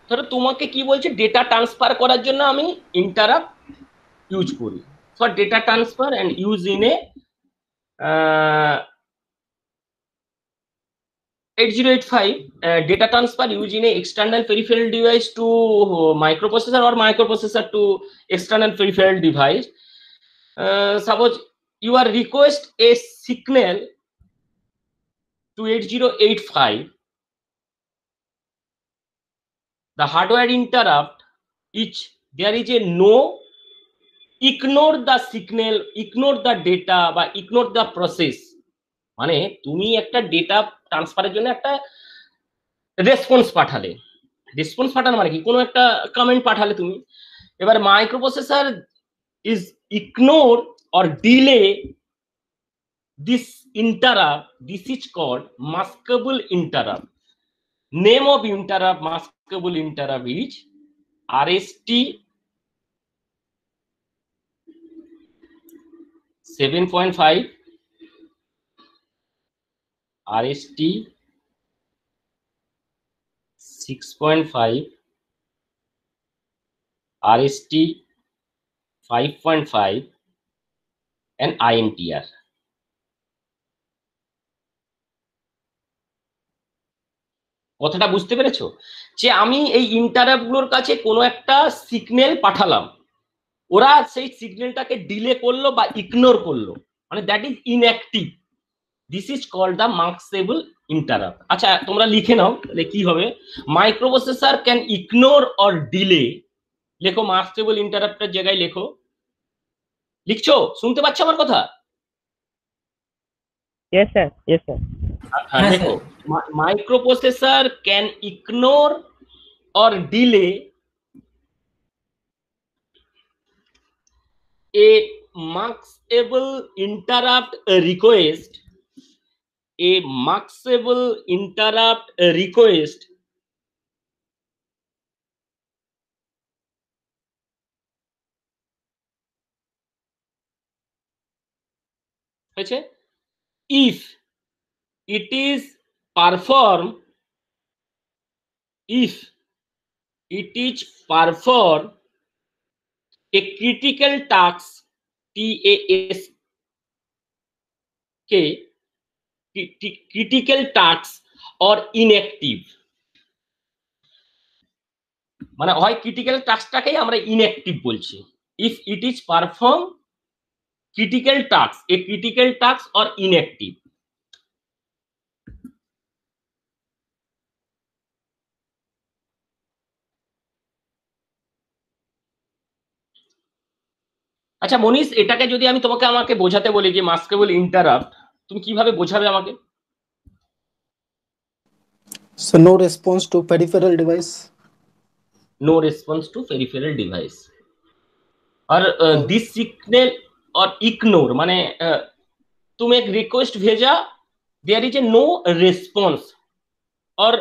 ধরো তোমাকে কি বলছে, ডেটা ট্রান্সফার করার জন্য আমি ইন্টারাপ্ট ইউজ করি, for data transfer and use in a 8085 data transfer using a external peripheral device to microprocessor or microprocessor to external peripheral device. Suppose you are request a signal to 8085, the hardware interrupt each there is a no, ignore the signal, ignore the data বা ignore the process, মানে তুমি একটা ডেটা ট্রান্সফারের জন্য একটা রেসপন্স পাঠালে, রেসপন্স পাঠানো মানে কি, কোনো একটা কমেন্ট পাঠালে তুমি, এবার microprocessor is ignore or delay this interrupt, this is called maskable interrupt. Name of interrupt maskable interrupt is RST 7.5, RST 6.5, RST 5.5 and INTR. কথাটা বুঝতে পেরেছো? যে আমি এই ইন্টারাপ্ট গুলোর কাছে কোনো একটা সিগন্যাল পাঠালাম, ওরা সেই সিগন্যালটাকে ডিলে করলো বা ইগনোর করলো, মানে that is inactive, this is called the maskable interrupt. আচ্ছা তোমরা লিখে নাও তাহলে কি হবে, microprocessor can ignore or delay, লেখো মাস্কেবল ইন্টারাপ্টের জায়গায় লেখো, লিখছো? শুনতে পাচ্ছ আমার কথা? Yes, sir. Yes, sir. হ্যাঁ দেখো, microprocessor can ignore or delay a maskable interrupt request, a maskable interrupt request হয়েছে if it is perform, if it is perform a critical task, TASK, critical task or inactive, মানে হয় ক্রিটিক্যাল টাস্কটাকেই আমরা ইনঅ্যাক্টিভ বলছি, if it is perform critical task, a critical task or inactive. আচ্ছা মনীষ, এটাকে যদি আমি তোমাকে আমাকে বোঝাতে বলি যে মাস্কেবল ইন্টারাপ্ট, তুমি কিভাবে বোঝাবে আমাকে? So no response to peripheral device. No response to peripheral device. और this signal और ignore, माने तुम एक रिक्वेस्ट भेजा there is a no response or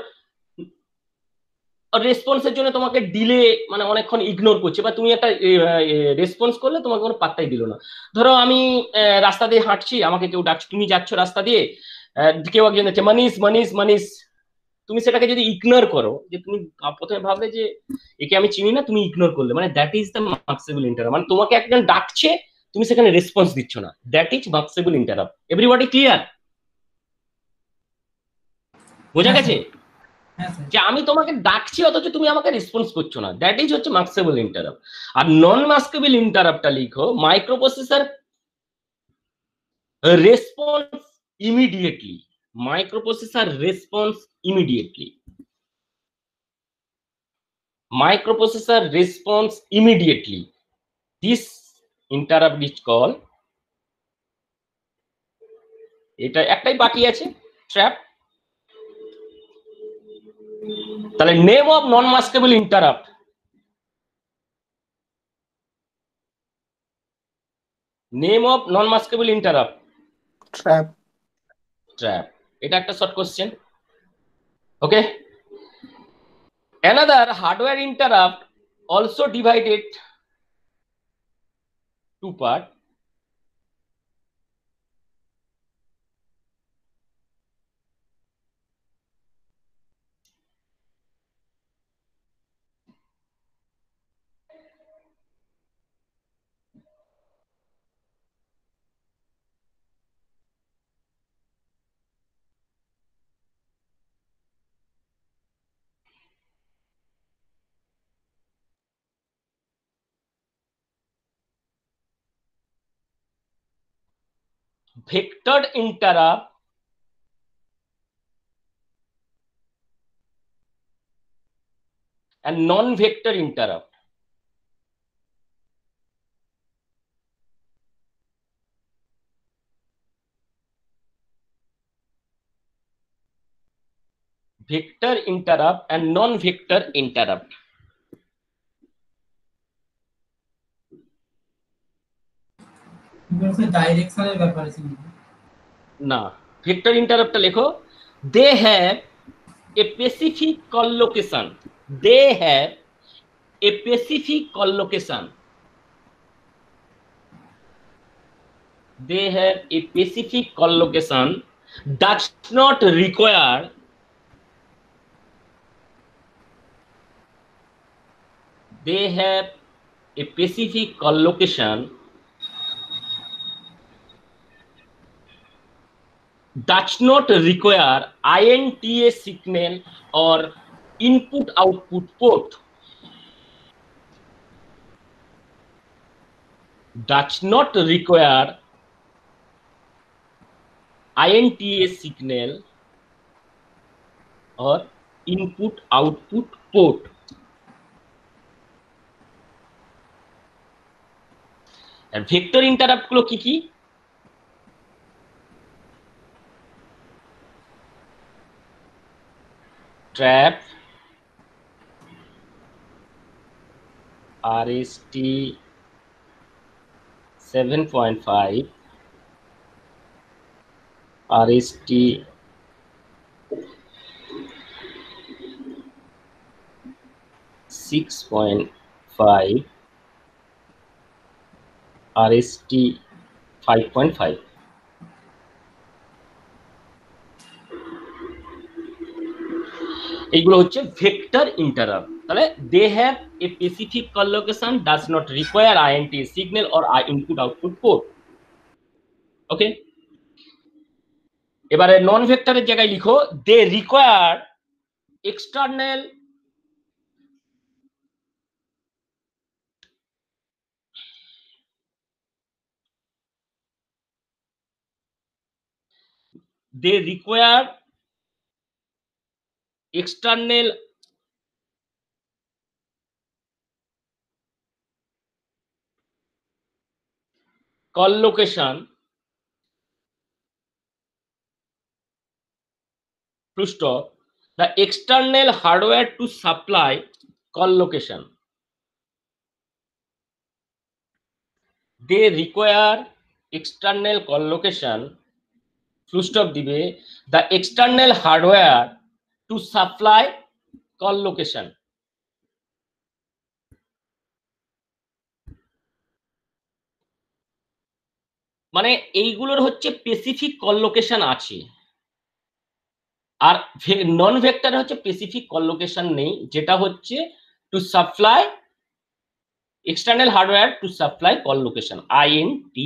রেসপন্সের জন্য তোমাকে ডিলে মানে অনেকক্ষণ ইগনোর করছে, বা তুমি একটা রেসপন্স করলে তোমাকে কোনো পাত্তাই দিল না। ধরো আমি রাস্তা দিয়ে হাঁটছি, আমাকে কেউ ডাকছে, তুমি যাচ্ছ রাস্তা দিয়ে, কেউ একজন যাচ্ছে মানিস মানিস মানিস, তুমি সেটাকে যদি ইগনোর করো, যে তুমি প্রথমে ভাবলে যে একে আমি চিনি না, তুমি ইগনোর করলে, মানে that is the maskable interrupt. মানে তোমাকে একজন ডাকছে, তুমি সেখানে রেসপন্স দিচ্ছ না, that is maskable interrupt. Everybody clear? বোঝা গেছে যে আমি তোমাকে ডাকছি অথচ তুমি আমাকে রেসপন্স করছো না, দ্যাট ইজ হচ্ছে মার্কসেবল ইন্টারাপ্ট। আর নন মার্কসেবল ইন্টারাপ্টটা লিখো microprocessor response immediately, microprocessor response immediately, microprocessor response immediately. This interrupt is called, এটা একটাই বাকি আছে, ট্র্যাপ। তাহলে name of non maskable interrupt, name of non maskable interrupt, trap. Trap, এটা একটা short question. Okay, another hardware interrupt also divided two part. Vectored interrupt and non-vector interrupt. Vector interrupt and non-vector interrupt. ডাইরেকশনের ব্যাপারে ছিল না, ভেক্টর ইন্টারাপ্টটা লেখো, they have a specific call location, they have a specific call location, they have a specific collocation, does not require they have a specific collocation does not require INTA signal or input output port, does not require INTA signal or input output port. আর ভেক্টর ইন্টারাপ্ট গুলো কি কি? Trap, RST 7.5, RST 6.5, RST 5.5. এইগুলো হচ্ছে ভেক্টর ইন্টারাপ্ট। তাহলে they have a specific call location, does not require INT signal or input output port. Okay, এবারে নন ভেক্টরের জায়গায় লিখো, they require external they require external collocation to stop the external hardware to supply collocation. They require external collocation full stop দিবে the external hardware to supply call location. মানে এইগুলোর হচ্ছে স্পেসিফিক কল লোকেশন আছে, আর নন ভেক্টর হচ্ছে স্পেসিফিক কল লোকেশন নেই, যেটা হচ্ছে to supply external hardware to supply call location, INT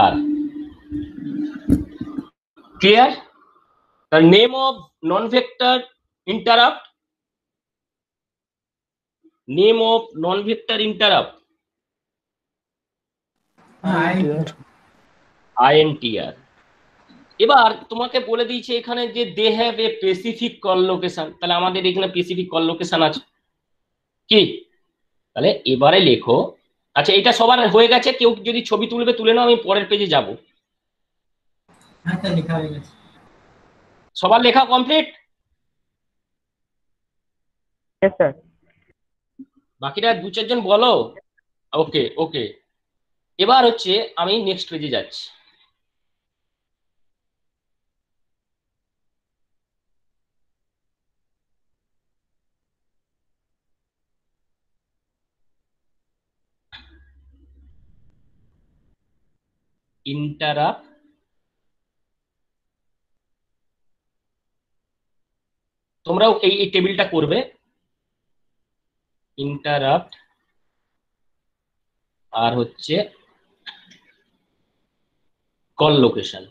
আর clear. The name of non-vector interrupt, name of non-vector interrupt, INTR। এবার তোমাকে বলে দিয়েছে এখানে যে they have a specific call location, তাহলে আমাদের এখানে স্পেসিফিক কল লোকেশন আছে কি? তাহলে এবারে লেখো, আচ্ছা এটা সবার হয়ে গেছে, কেউ যদি ছবি তুলবে তুলে নাও, আমি পরের পেজে যাব। আচ্ছা লেখা হয়ে গেছে। সবার লেখা কমপ্লিট? Yes, sir. বাকিরা দু চারজন বলো। ওকে ওকে, এবার হচ্ছে আমি নেক্সট পেজে যাচ্ছি। ইন্টারাপ্ট, তোমরাও এই টেবিলটা করবে। ইন্টারাপ্ট আর হচ্ছে কল লোকেশন।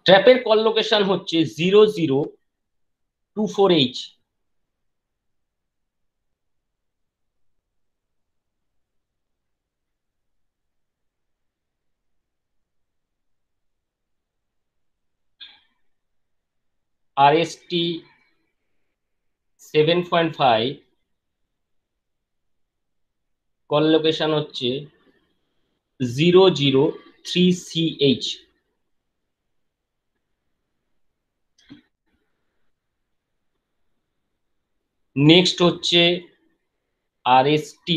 ট্র্যাপের কল লোকেশন হচ্ছে 0024H। RST 7.5 কল লোকেশন হচ্ছে 003CH। নেক্সট হচ্ছে RST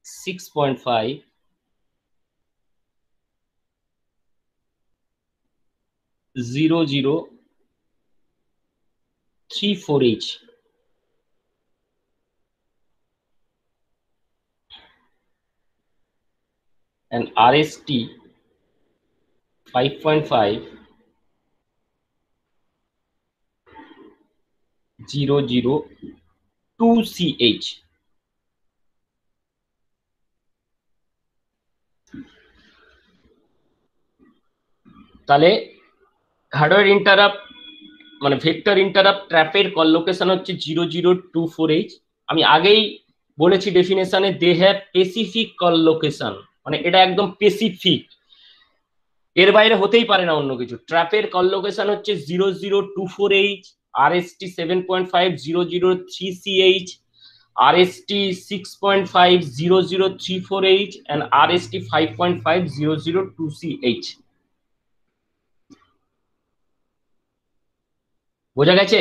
6.5 0034H। and RST 5.5 002CH। তাহলে হার্ডওয়্যার ইন্টারাপ্ট মানে ভেক্টর ইন্টারাপ্ট ট্র্যাপের কল লোকেশন হচ্ছে 0024H। আমি আগেই বলেছি ডেফিনেশনে, they have specific call location, মানে এটা একদম স্পেসিফিক, এর বাইরে হতেই পারে না অন্য কিছু। ট্র্যাপের কল লোকেশন হচ্ছে 0024H, RST 7.5 003CH, RST 6.5 0034H and RST 5.5 002CH। বোঝা গেছে?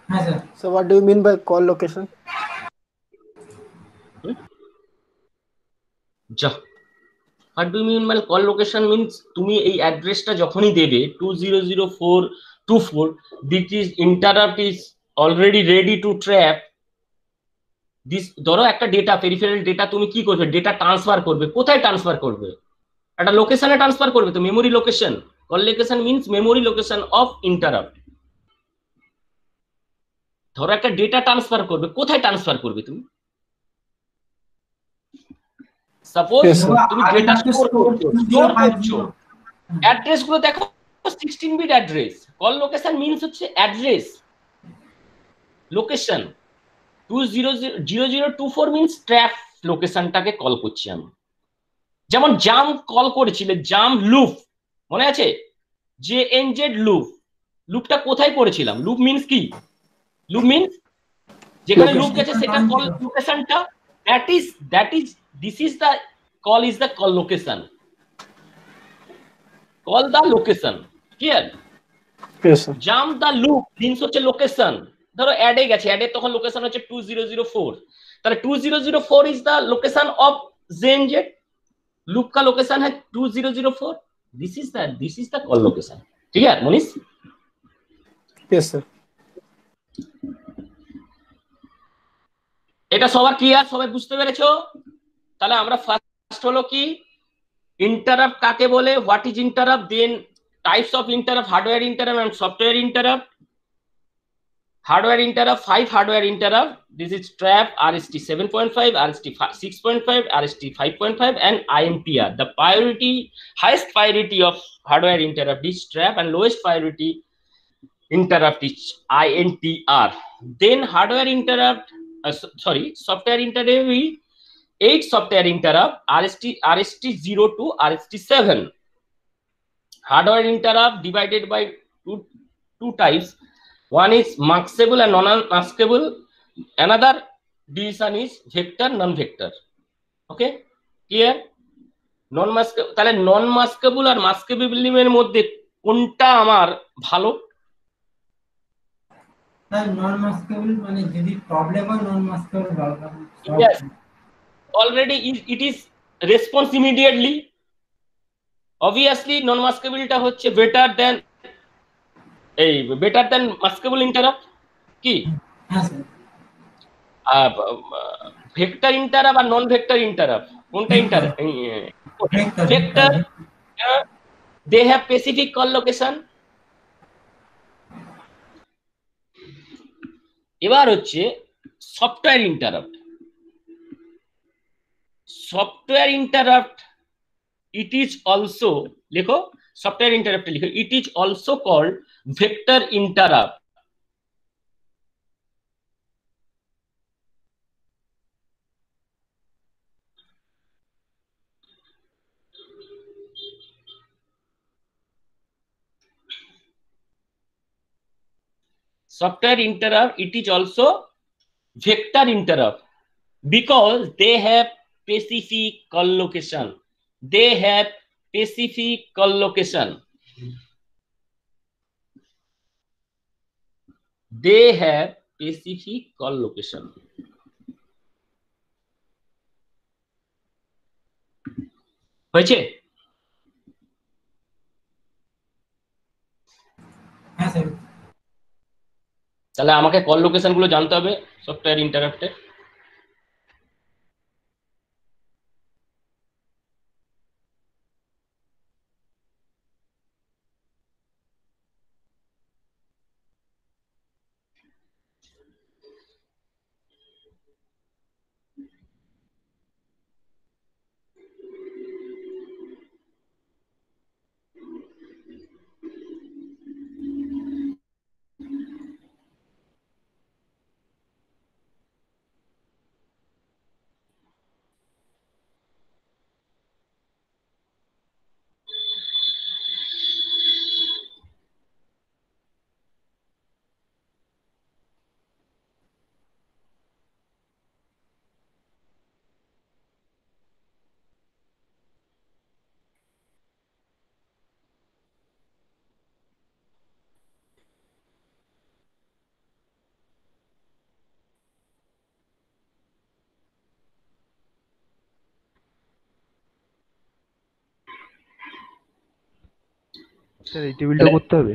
হ্যাঁ স্যার। So what do you mean by call location? যা what do mean by call location means, তুমি এই অ্যাড্রেসটা যখনই দেবে 200424, this is interrupt is already ready to trap this. ধরো একটা ডেটা, পেরিফেরাল ডেটা, তুমি কি করবে? ডেটা ট্রান্সফার করবে। কোথায় ট্রান্সফার করবে? একটা লোকেশনে ট্রান্সফার করবে, তো memory location. Call location means memory location of interrupt. ধরো একটা ডেটা ট্রান্সফার করবে, কোথায় ট্রান্সফার করবে তুমি? Suppose Yes, sir. তুমি ডেটা স্টোর করছো, অ্যাড্রেস গুলো দেখো 16 bit address. Call location means হচ্ছে অ্যাড্রেস লোকেশন। 0024 মিন্স ট্র্যাপ লোকেশনটাকে কল করছি আমি। যেমন জাম কল করেছিলে, জাম লুপ মনে আছে? JNZ লুপ, লুপটা কোথায় করেছিলাম? লুপ মিন্স কি? লুপ মিন্স যেখানে লুপ গেছে সেটা কল লোকেশনটা, this is the call is the call location, call the location, clear? Yes, sir. Jump the loop means হচ্ছে লোকেশন। ধরো অ্যাডে গেছে, অ্যাডে তখন লোকেশন হচ্ছে 2004, তাহলে 2004 ইজ দা লোকেশন অফ জেনজেট, लूप का लोकेशन है 2004, this is the call location. ठीक है मनीष? Yes, sir. এটা সবার ক্লিয়ার? সবাই বুঝতে পেরেছো? তাহলে আমরা ফার্স্ট হলো কি ইন্টারাপ্ট কাকে বলে, what is interrupt, then types of interrupt, hardware interrupt and software interrupt. Hardware interrupt, 5 hardware interrupt. This is trap, RST 7.5, RST 6.5, RST 5.5, and INTR. The highest priority of hardware interrupt is trap, and lowest priority interrupt is INTR. Then hardware interrupt, software interrupt, 8 software interrupt, RST 0 to RST 7. Hardware interrupt divided by two types. One is maskable and non-maskable. Another division is vector, non-vector. Okay, clear? Non-maskable, তাহলে non-maskable আর maskable এর মধ্যে কোনটা আমার ভালো? স্যার নন মাস্কেবল মানে যদি প্রবলেম হয় নন মাস্কেবল ভালো। Yes, already it is response immediately. Obviously non-maskable টা হচ্ছে better than maskable interrupt কি? হ্যাঁ স্যার। ভেক্টর ইন্টারাপ্ট আর নন ভেক্টর ইন্টারাপ্ট কোনটা interrupt? Vector, they have specific call location. এবার হচ্ছে software interrupt. Software interrupt it is also, লেখো সফটওয়্যার ইন্টারাপ্ট লিখো, it is also called vector interrupt. Software interrupt, it is also vector interrupt because they have specific call location. They have specific call location. They have specific call location. হয়েছে? হ্যাঁ স্যার। তাহলে আমাকে কল লোকেশন গুলো জানতে হবে সফটওয়্যার ইন্টারাপ্টে। স্যার এই টেবিলটা করতে হবে?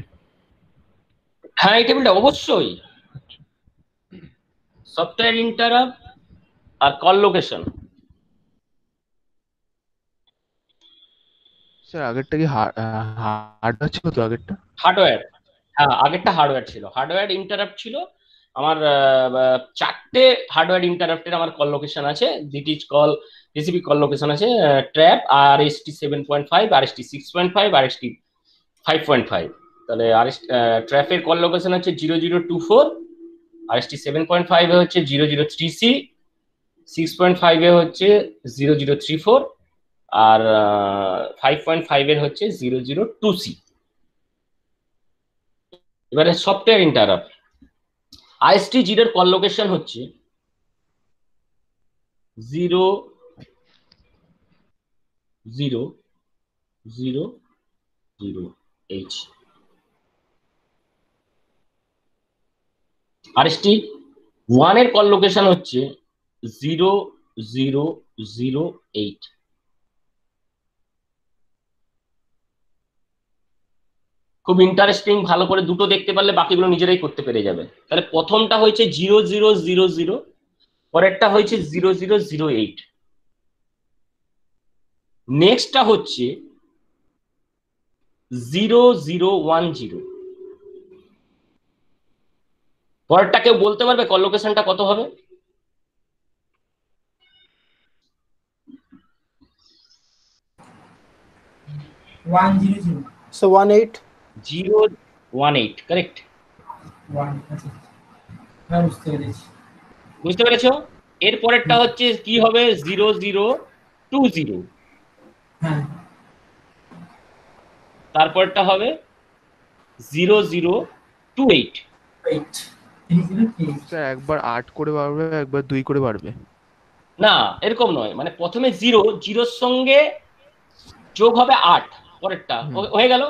হ্যাঁ এই টেবিলটা অবশ্যই। সফটওয়্যার ইন্টারাপ্ট আর কল লোকেশন। স্যার আগেরটা কি হার্ডওয়্যার ছিল তো? আগেরটা হার্ডওয়্যার, হ্যাঁ আগেরটা হার্ডওয়্যার ছিল। হার্ডওয়্যার ইন্টারাপ্ট ছিল আমার 4টে হার্ডওয়্যার ইন্টারাপ্টের আমার কল লোকেশন আছে। This is call TCP call location আছে ট্র্যাপ, RST 7.5, RST 6.5, RST 5.5। তাহলে ট্র্যাপের কল লোকেশন হচ্ছে 0024, RST 7.5 এ হচ্ছে 003C, 6.5 এ হচ্ছে 0034, আর 5.5 এর হচ্ছে 002C। এবারে সফটওয়্যার ইন্টারাপ্ট। আইএসটি জিরোর কল লোকেশন হচ্ছে 00008। আরএসটি 1 এর কল লোকেশন হচ্ছে 0008। খুব ইন্টারেস্টিং, ভালো করে দুটো দেখতে পারলে বাকিগুলো নিজেরাই করতে পেরে যাবে। তাহলে প্রথমটা হয়েছে 0000, পরেরটা হয়েছে 0008, নেক্সটটা হচ্ছে 0010। পরেরটা কেউ বলতে পারবে কল লোকেশনটা কত হবে? One zero zero So 18. 018, correct. One. আচ্ছা, এবার বুঝতে পেরেছি। বুঝতে পেরেছো? এর পরেরটা হচ্ছে কি হবে? 0020, হ্যাঁ, তারপরটা হবে 0028। ওয়েট 3038। স্যার একবার 8 করে বাড়বে, একবার 2 করে বাড়বে। না, এরকম নয়, মানে প্রথমে জিরোর সঙ্গে যোগ হবে 8, পরেরটা হয়ে গেল।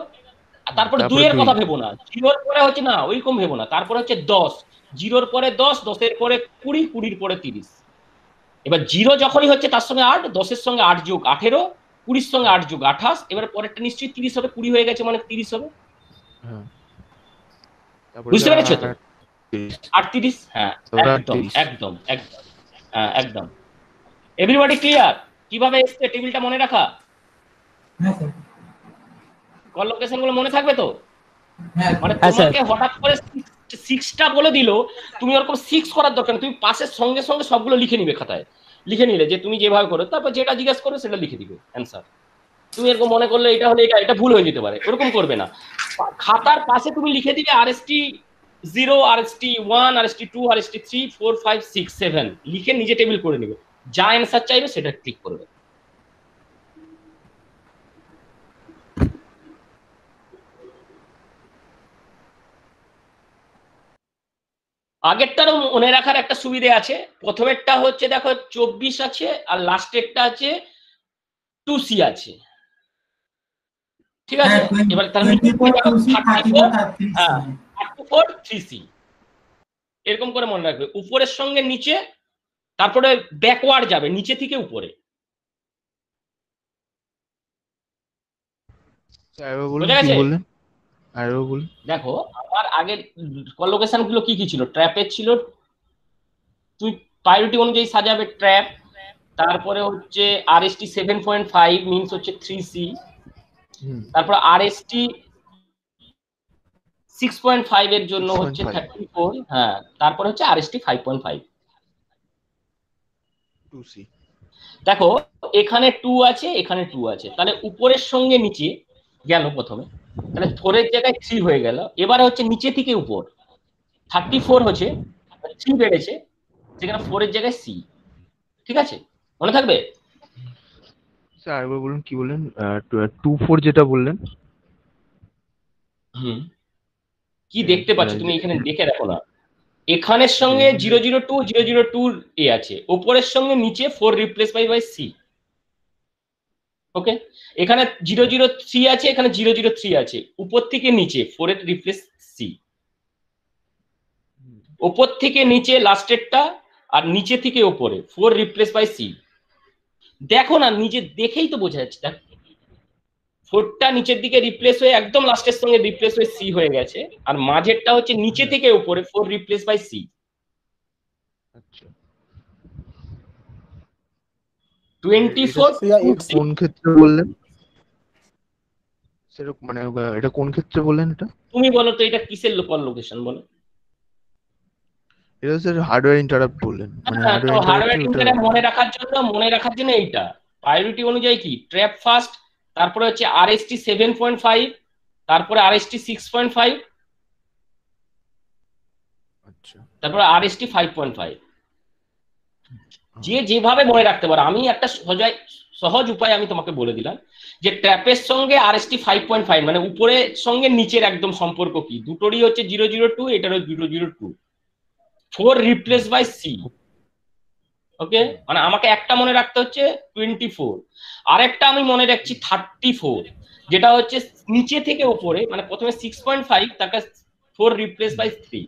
আর তারপরে তারপরে 2 এর 2। কথা ভেবো না, জিরোর পরে হচ্ছে না, ওইরকম ভেবো না। তারপরে হচ্ছে 10, জিরোর পরে 10, 10-এর পরে 20, 20-এর পরে 30। এবার জিরো যখনই হচ্ছে তার সঙ্গে 8, 10-এর সঙ্গে 8 যোগ 18, 20-এর সঙ্গে 8 যোগ 28, এবার পরেরটা নিশ্চয়ই 30 হবে, 20 হয়ে গেছে মানে 30 হবে। হ্যাঁ, তারপরে বুঝতে পেরেছো তো? 30। 38, হ্যাঁ ওটা একদম 30। একদম একদম, হ্যাঁ একদম। এভরিবডি ক্লিয়ার কিভাবে এসছে টেবিলটা মনে রাখা? হ্যাঁ স্যার। কল লোকেশন গুলো মনে থাকবে তো? হ্যাঁ মানে হ্যাঁ, স্যার। তোমাকে হঠাৎ করে 6টা বলে দিল, তুমি ওরকম 6 করার দরকার নেই, তুমি পাশের সঙ্গে সঙ্গে সবগুলো লিখে নিবে খাতায়, লিখে নিলে যে তুমি যেভাবে করো, তারপর যেটা জিজ্ঞাসা করো সেটা লিখে দিবে অ্যান্সার। তুমি এরকম মনে করলে এটা হলে এটা ভুল হয়ে যেতে পারে, ওরকম করবে না। খাতার পাশে তুমি লিখে দিবে আরএসটি 0, আরএসটি 1, আরএসটি 2, আরএসটি 3, 4, 5, 6, 7 লিখে নিজে টেবিল করে নিবে, যা অ্যান্সার চাইবে সেটা ক্লিক করবে। আগেরটারও মনে রাখার একটা সুবিধে আছে। প্রথমেরটা হচ্ছে দেখো 24 আছে, আর লাস্টেরটা আছে 2C আছে, ঠিক আছে? এবার তার 34, 3C, এরকম করে মনে রাখবে। উপরের সঙ্গে নিচে, তারপরে ব্যাকওয়ার্ড যাবে নিচে থেকে উপরে। স্যার আরেকবার বলুন, বোঝা কি গেছে? বললেন? আরেকবার বলুন। দেখো আমার আগের লোকেশন গুলো কি কি ছিল? ট্র্যাপের ছিল, তুই প্রায়োরিটি অনুযায়ী সাজাবে ট্র্যাপ। তারপরে হচ্ছে আরএসটি 7.5 মিনস হচ্ছে 3C। তারপর আরএসটি 6.5 এর জন্য হচ্ছে 34, হ্যাঁ। তারপর হচ্ছে আরএসটি 5.5। 2C। দেখো এখানে 2 আছে, এখানে 2 আছে, তাহলে উপরের সঙ্গে নিচে গেল প্রথমে, তাহলে 4 এর জায়গায় 3 হয়ে গেল। এবারে হচ্ছে নিচে থেকে উপর 34 হচ্ছে, 3 বেড়েছে, সেখানে 4 এর জায়গায় সি, ঠিক আছে? মনে থাকবে? স্যার আরেকবার বলুন, কি বললেন? 24 যেটা বললেন। হুম, কি দেখতে পাচ্ছ তুমি? এখানে দেখে দেখো না, এখানের সঙ্গে 002, 002 এ আছে, উপরের সঙ্গে নিচে 4 রিপ্লেস বাই সি। ওকে, এখানে 003 আছে, এখানে 003 আছে, উপর থেকে নিচে 4 এর রিপ্লেস সি, উপর থেকে নিচে লাস্টেরটা, আর নিচে থেকে উপরে 4 রিপ্লেস বাই সি। দেখো না, নিজে দেখেই তো বোঝা যাচ্ছে। দেখো 4টা নিচের দিকে রিপ্লেস হয়ে একদম লাস্টের সঙ্গে রিপ্লেস হয়ে সি হয়ে গেছে, আর মাঝেরটা হচ্ছে নিচে থেকে উপরে 4 রিপ্লেস বাই সি। আচ্ছা, 24 কোন ক্ষেত্রে বললেন? সেরকম মানে এটা কোন ক্ষেত্রে বললেন এটা? তুমি বলো তো এটা কিসের লোকাল লোকেশন বলো? এটা স্যার হার্ডওয়্যার ইন্টারাপ্ট বললেন, মানে হ্যাঁ, তো হার্ডওয়্যার ইন্টারাপ্ট। ইন্টারাপ্ট মনে রাখার জন্য এইটা প্রায়োরিটি অনুযায়ী কি ট্র্যাপ ফার্স্ট, তারপরে হচ্ছে আরএসটি 7.5, তারপরে আরএসটি 6.5, আচ্ছা, তারপরে আরএসটি 5.5। যে যেভাবে মনে রাখতে পারো। আমি একটা সহজ উপায় আমি তোমাকে বলে দিলাম যে ট্র্যাপের সঙ্গে আরএসটি 5.5 মানে উপরের সঙ্গে নিচের একদম সম্পর্ক কি, দুটোরই হচ্ছে 002, এটারও 002, 4 রিপ্লেস বাই সি। ওকে, মানে আমাকে একটা মনে রাখতে হচ্ছে 24, আরেকটা আমি মনে রাখছি 34, যেটা হচ্ছে নিচে থেকে উপরে, মানে প্রথমে 6.5, তারপর 4 রিপ্লেস বাই 3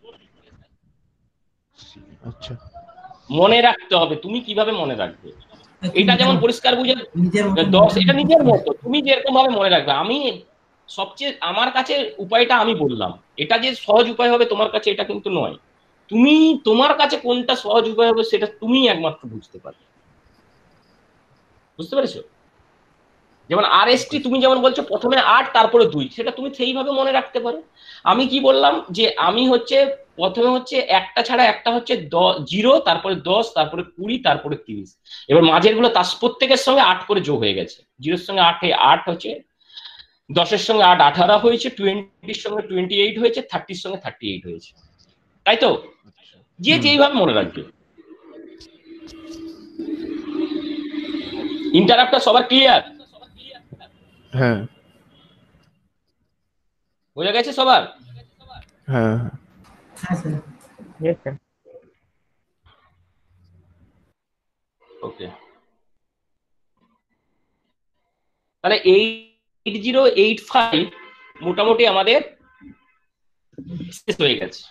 আচ্ছা মনে রাখতে হবে। তুমি কিভাবে মনে রাখবে এটা যেমন পরিষ্কার বুঝে নিজের মতো 10, এটা নিজের মতো তুমি যেরকম ভাবে মনে রাখবে। আমি সবচেয়ে আমার কাছে উপায়টা আমি বললাম, এটা যে সহজ উপায় হবে তোমার কাছে এটা কিন্তু নয়। তুমি তোমার কাছে কোনটা সহজ উপায় হবে সেটা তুমি একমাত্র বুঝতে পারবে। বুঝতে পেরেছো? যেমন আরএসটি তুমি যেমন বলছো প্রথমে 8 তারপরে 2, সেটা তুমি সেইভাবে মনে রাখতে পারো। আমি কি বললাম যে আমি হচ্ছে প্রথমে হচ্ছে একটা ছাড়া একটা হচ্ছে 0, তারপরে 10, তারপরে 20, তারপরে 30, এবার মাঝের গুলো তার প্রত্যেকের সঙ্গে 8 করে যোগ হয়ে গেছে। 0-এর সঙ্গে 8 হচ্ছে, 10-এর সঙ্গে 8 18 হয়েছে, 20-এর সঙ্গে 28 হয়েছে, 30-এর সঙ্গে 38 হয়েছে, তাই তো? যে যেইভাবে মনে রাখবে। ইন্টারাপ্টটা সবার ক্লিয়ার? হ্যাঁ বোঝা গেছে সবার? হ্যাঁ হ্যাঁ স্যার। Yes, sir. ওকে, তাহলে 8085 মোটামুটি আমাদের শেষ হয়ে গেছে।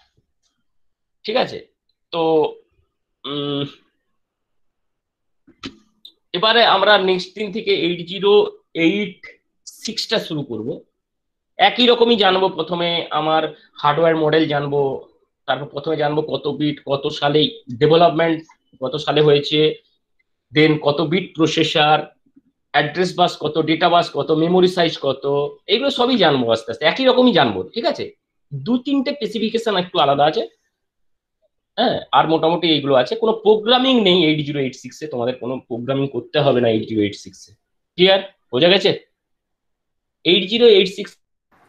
ঠিক আছে, তো এবারে আমরা নেক্সট দিন থেকে 8086টা শুরু করব। একই রকমই জানবো, প্রথমে আমার হার্ডওয়্যার মডেল জানবো, তারপর প্রথমে জানবো কত বিট কত সালে ডেভেলপমেন্ট কত সালে হয়েছে, দেন কত বিট প্রসেসর, অ্যাড্রেস বাস কত, ডেটা বাস কত, মেমোরি সাইজ কত, এগুলো সবই জানবো আস্তে আস্তে, একই রকমই জানবো। ঠিক আছে, 2-3টে স্পেসিফিকেশন একটু আলাদা আছে। হ্যাঁ, আর মোটামুটি এইগুলো আছে, কোনো প্রোগ্রামিং নেই 8086-এ, তোমাদের কোনো প্রোগ্রামিং করতে হবে না 8086-এ। ক্লিয়ার? বোঝা গেছে? 8086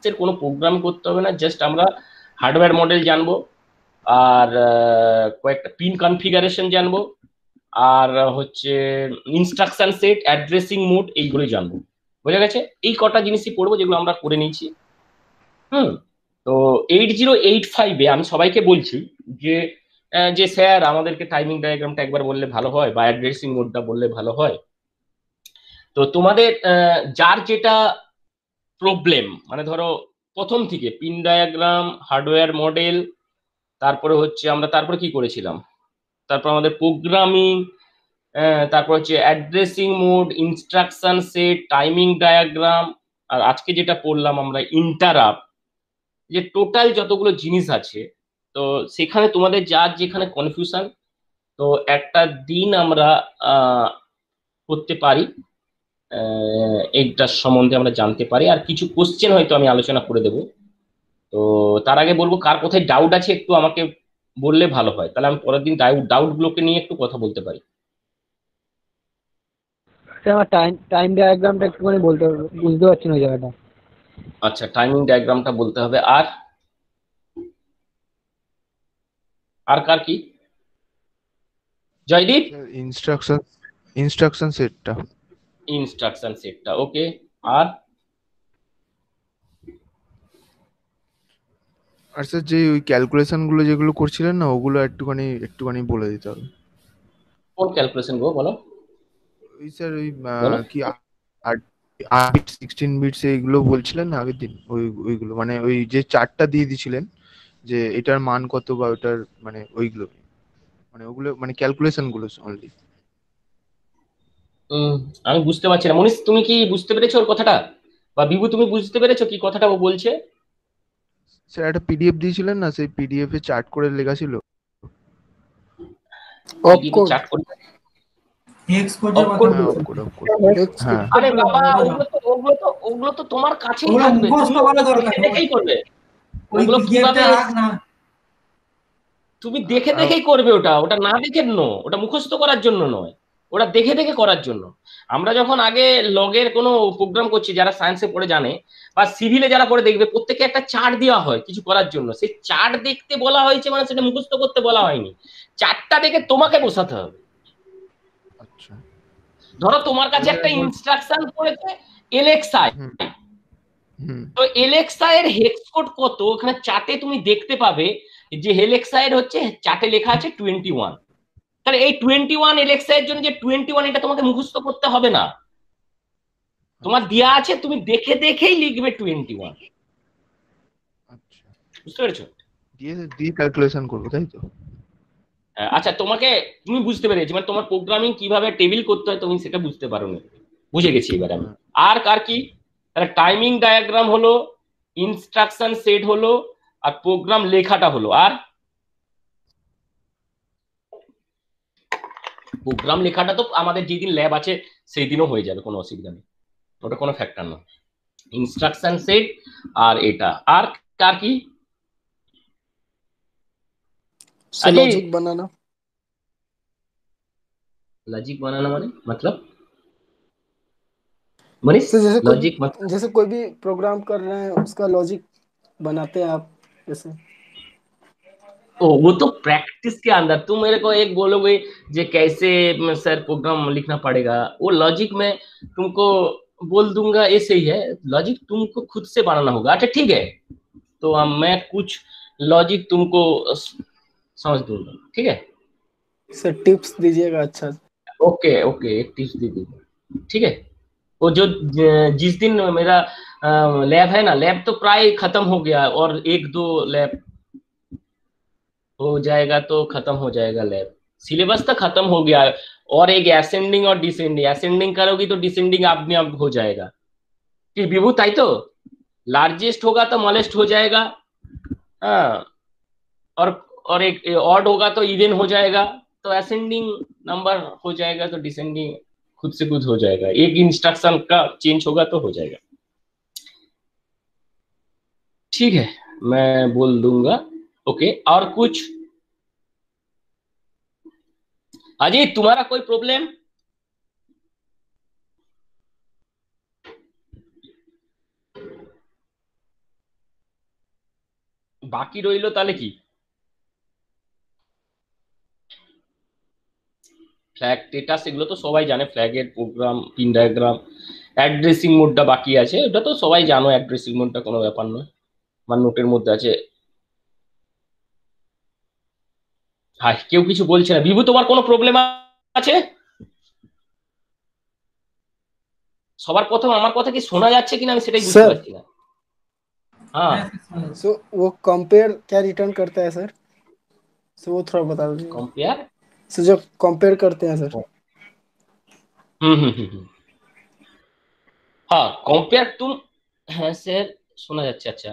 এর কোনো প্রোগ্রাম করতে হবে না, জাস্ট আমরা হার্ডওয়্যার মডেল জানবো, আর কয়েকটা পিন কনফিগারেশন জানবো, আর হচ্ছে ইনস্ট্রাকশন সেট, অ্যাড্রেসিং মোড, এইগুলোই জানবো। বোঝা গেছে? এই কটা জিনিসই পড়বো যেগুলো আমরা করে নিয়েছি। তো 8085-এ আমি সবাইকে বলছি যে যে স্যার আমাদেরকে টাইমিং ডায়াগ্রামটা একবার বললে ভালো হয়, বা অ্যাড্রেসিং মোডটা বললে ভালো হয়। তো তোমাদের যার যেটা প্রবলেম, মানে ধরো প্রথম থেকে পিন ডায়াগ্রাম, হার্ডওয়্যার মডেল, তারপরে হচ্ছে আমরা তারপরে কি করেছিলাম, তারপর আমাদের প্রোগ্রামিং, তারপর হচ্ছে addressing mode, instruction set, timing diagram, আর আজকে যেটা পড়লাম আমরা ইন্টারাপ্ট, যে টোটাল যতগুলো জিনিস আছে, তো সেখানে তোমাদের যার যেখানে কনফিউশন, তো একটা দিন আমরা করতে পারি, এইটার সম্বন্ধে আমরা জানতে পারি, আর কিছু কোশ্চেন হয়তো আমি আলোচনা করে দেবো। তো তার আগে বলবো কার কোথায় ডাউট আছে একটু আমাকে বললে ভালো হয়, তাহলে আমি পরের দিন ডাউট গুলোকে নিয়ে একটু কথা বলতে পারি। স্যার আমার টাইম টাইম ডায়াগ্রামটা একটুখানি বলতে হবে, বুঝতে পারছি না ওই জায়গাটা। আচ্ছা, টাইমিং ডায়াগ্রামটা বলতে হবে। আর আর কার কি? জয়দীপ? ইনস্ট্রাকশন সেটটা। ইনস্ট্রাকশন সেটটা, ওকে। আর আর স্যার যে ওই ক্যালকুলেশন গুলো যেগুলো করছিলেন না, ওগুলো একটুখানি বলে দিতে হবে। কোন ক্যালকুলেশন গো, বলো ওই স্যার ওই বলো। কি 8 16 বিটস এইগুলো বলছিলেন না আগের দিন, ওইগুলো মানে ওই যে চার্টটা দিয়ে দিয়েছিলেন যে এটার মান কত বা ওটার মানে ওইগুলো, মানে ওগুলো মানে ক্যালকুলেশন গুলো অনলি। আমি বুঝতে পারছি না। মনীষ, তুমি কি বুঝতে পেরেছো ওর কথাটা? বা বিভু, তুমি বুঝতে পেরেছো কি কথাটা ও বলছে? স্যার একটা পিডিএফ দিয়েছিলেন না, সেই পিডিএফ এ চার্ট করে লেখা ছিল। Of code. চার্ট করে হেক্স কোডের Of কথা course. হ্যাঁ বলছি। হ্যাঁ আরে বাবা, ওগুলো তো তোমার কাছেই ওগুলো থাকবে, মুখস্থ তুমি করা ওগুলো দরকার। দেখে দেখেই করবে। ওই ওগুলো পিডিএফটা কিভাবে রাখ না। তুমি দেখে দেখেই করবে, ওটা ওটা না দেখে ওটা মুখস্থ করার জন্য নয়, ওটা দেখে দেখে করার জন্য। আমরা যখন আগে লগের কোনো প্রোগ্রাম করছি, যারা সায়েন্সে পড়ে জানে, বা সিভিলে যারা পড়ে দেখবে, প্রত্যেকে একটা চার্ট দেওয়া হয় কিছু করার জন্য, সেই চার্ট দেখতে বলা হয়েছে, মানে সেটা মুখস্থ করতে বলা হয়নি। চার্টটা দেখে তোমাকে বসাতে হবে। আচ্ছা ধরো তোমার কাছে একটা ইনস্ট্রাকশন পড়েছে এলএক্সআই, হুম হুম তো এলএক্সআই এর হেক্স কোড কত ওখানে চার্টে তুমি দেখতে পাবে যে এলএক্সআই এর হচ্ছে চার্টে লেখা আছে 21। তাহলে এই 21 এলএক্সআই এর জন্য যে 21 এটা তোমাকে মুখস্থ করতে হবে না, তোমার দেয়া আছে তুমি দেখে দেখেই লিখবে 21। আচ্ছা, বুঝতে পেরেছো? দিয়ে দিয়ে ক্যালকুলেশন করবো তাই তো? আচ্ছা তোমাকে তুমি বুঝতে পেরেছি, মানে তোমার প্রোগ্রামিং কিভাবে টেবিল করতে হয় তুমি সেটা বুঝতে পারো না, বুঝে গেছি এবার আমি। আর কার কি? তাহলে টাইমিং ডায়াগ্রাম হলো, ইনস্ট্রাকশন সেট হলো, আর প্রোগ্রাম লেখাটা হলো। আর প্রোগ্রাম লেখাটা তো আমাদের যেদিন ল্যাব আছে সেই দিনও হয়ে যাবে, কোনো অসুবিধা নেই, ওটা কোনো ফ্যাক্টর না। ইনস্ট্রাকশন সেট আর এটা, আর কার কি? लॉजिक बनाना। लॉजिक बनाना মানে मतलब मनीष तो लॉजिक मतलब जैसे कोई भी प्रोग्राम कर रहे हैं उसका लॉजिक बनाते हैं आप जैसे। वो तो प्रैक्टिस के अंदर तुम मेरे को एक बोलोगे जे कैसे सर प्रोग्राम लिखना पड़ेगा, वो लॉजिक में तुमको बोल दूंगा, ऐसे ही है। लॉजिक तुमको खुद से बनाना होगा। अच्छा ठीक है, तो मैं कुछ लॉजिक तुमको समझ दूंगा, ठीक है? सर टिप्स दीजिएगा अच्छा। ओके ओके, एक टिप्स दे दूंगा, ठीक है? वो जो जिस दिन मेरा लैब है ना, लैब तो प्राय खत्म हो गया, और एक दो लैब हो जाएगा तो खत्म हो जाएगा लैब। सिलेबस तो खत्म हो गया है, और एक असेंडिंग और डिसेंडिंग, असेंडिंग करोगी तो डिसेंडिंग अपने आप हो जाएगा। कि विभू ताई तो लार्जेस्ट होगा तो मॉलेस्ट हो जाएगा, हाँ, और और एक ऑड होगा तो इवन हो जाएगा, तो असेंडिंग नंबर हो जाएगा, तो डिसेंडिंग खुद से खुद हो जाएगा, एक इंस्ट्रक्शन का चेंज होगा तो हो जाएगा। ठीक है, मैं बोल दूंगा। ओके, और कुछ अजीत तुम्हारा कोई प्रॉब्लम? বাকি রইলো তাহলে কি? ফ্ল্যাগ স্ট্যাটাস এগুলো তো সবাই জানে, ফ্ল্যাগের প্রোগ্রাম, পিন ডায়াগ্রাম, অ্যাড্রেসিং মোডটা বাকি আছে, ওটা তো সবাই জানো, অ্যাড্রেসিং মোডটা কোনো ব্যাপার নয়, আমার নোটের মধ্যে আছে। হ্যাঁ, কেউ কিছু বলছে না। বিভু তোমার কোনো প্রবলেম আছে? সবার প্রথম আমার কথা কি শোনা যাচ্ছে কিনা আমি সেটাই বুঝতে सर পারছি না। हाँ सो वो कंपेयर क्या रिटर्न करता है सर? सो वो थोड़ा बता दीजिए। कंपेयर, सो जब कंपेयर करते हैं सर। हम्म। हाँ कंपेयर तुम, हाँ सर শোনা যাচ্ছে। আচ্ছা,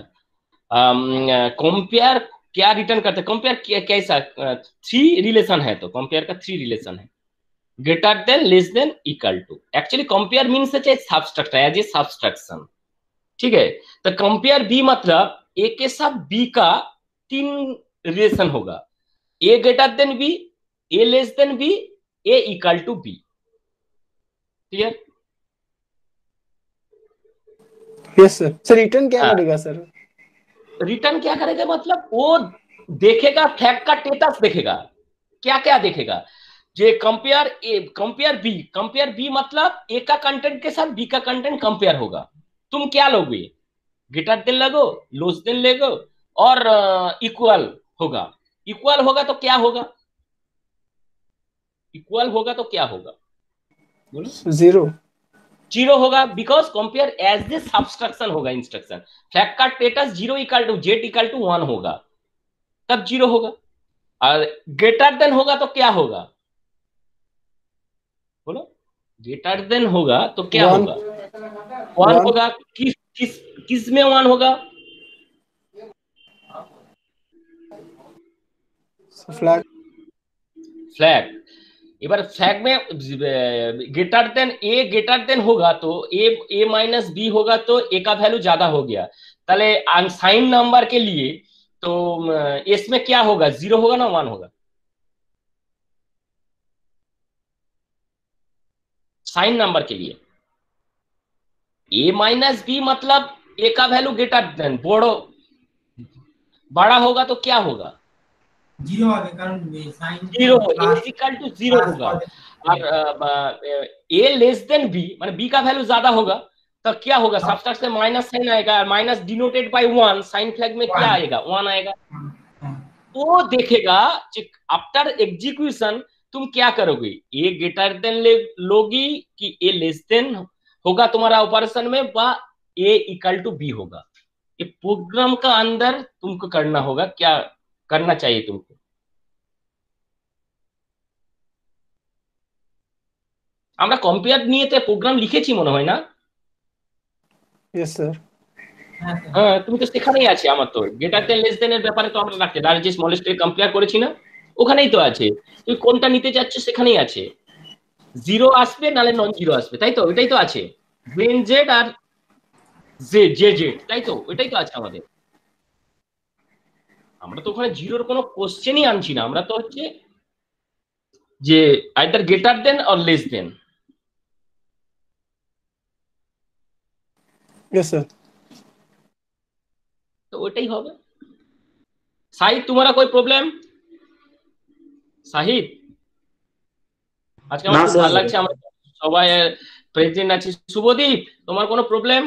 कंपेयर क्या रिटर्न करते हैं? कंपेयर कैसा? थ्री रिलेशन है, तो कंपेयर का थ्री रिलेशन है, greater than, less than, equal to. Actually compare means है सबस्ट्रक्शन, एज ए सबस्ट्रक्शन, ठीक है? तो कंपेयर बी मतलब ए के साथ बी का तीन रिलेशन होगा, A greater than B, A less than B, A equal to B. Clear? Yes sir. Sir return क्या करेगा सर? रिटर्न क्या करेगा मतलब वो देखेगा, फ्लैग का स्टेटस देखेगा। क्या क्या देखेगा? जे कंपेयर ए, कंपेयर बी मतलब ए का कंटेंट के साथ बी का कंटेंट कंपेयर होगा। तुम क्या लोगे? ग्रेटर देन लगो, लेस देन लगो, और इक्वल होगा। इक्वल होगा तो क्या होगा? इक्वल होगा तो क्या होगा? बोलो। जीरो। जीरो होगा, because compare as a subtraction होगा इंस्ट्रक्शन। फ्लैग का status zero equal to Z equal to 1 होगा, तब जीरो होगा। और ग्रेटर देन होगा तो क्या होगा? बोलो। ग्रेटर देन होगा तो क्या One. होगा? 1 होगा। किस में 1 होगा? फ्लैग। फ्लैग। এবার फ्लैग में ग्रेटर देन होगा तो ए माइनस बी होगा, तो ए का वैल्यू ज्यादा हो गया, ताहले अनसाइन नंबर के लिए तो इसमें क्या होगा? जीरो होगा ना 1 होगा? साइन नंबर के लिए ए माइनस बी मतलब ए का वैल्यू ग्रेटर देन बड़ा होगा तो क्या होगा? जीरो হবে কারণ sign zero A equal to zero होगा और ए लेस देन बी माने बी का वैल्यू ज्यादा होगा तो क्या होगा, सब्सट्रैक्ट से माइनस साइन आएगा, minus denoted by 1, sign flag में क्या आएगा 1 आएगा। तो देखेगा आफ्टर एग्जीक्यूशन तुम क्या करोगे, ए ग्रेटर देन लोगी कि ए लेस देन होगा तुम्हारा ऑपरेशन में, व ए इक्वल टू बी होगा। ये प्रोग्राम का अंदर तुमको करना होगा, क्या करना चाहिए तुमको। আমরা কম্পেয়ার নিয়েতে প্রোগ্রাম লিখেছি মনে হয় না? Yes sir. হ্যাঁ তুমি তো সেখানেই আছে, আমার তো গ্রেটার দেন লেস দেন এর ব্যাপারে তো আমরা রাখতে লার্জ স্মলেস্ট এর কম্পেয়ার করেছি না, ওখানেই তো আছে। তুই কোনটা নিতে যাচ্ছ সেখানেই আছে, জিরো আসবে নালে নন জিরো আসবে, তাই তো ওইটাই তো আছে, জেন জেড আর জেড জে জেড, তাই তো ওইটাই তো আছে আমাদের। আমরা তো ওখানে জিরোর কোনো কোশ্চেনই আনছি না, আমরা তো হচ্ছে যে either greater than or less than. Yes sir. तो ওইটাই হবে। সাহিদ तुम्हारा कोई प्रॉब्लम? সাহিদ আজকে আমার খুব ভালো লাগছে, আমরা সবাই প্রেজেন্ট আছি। শুভদীপ তোমার কোনো প্রবলেম?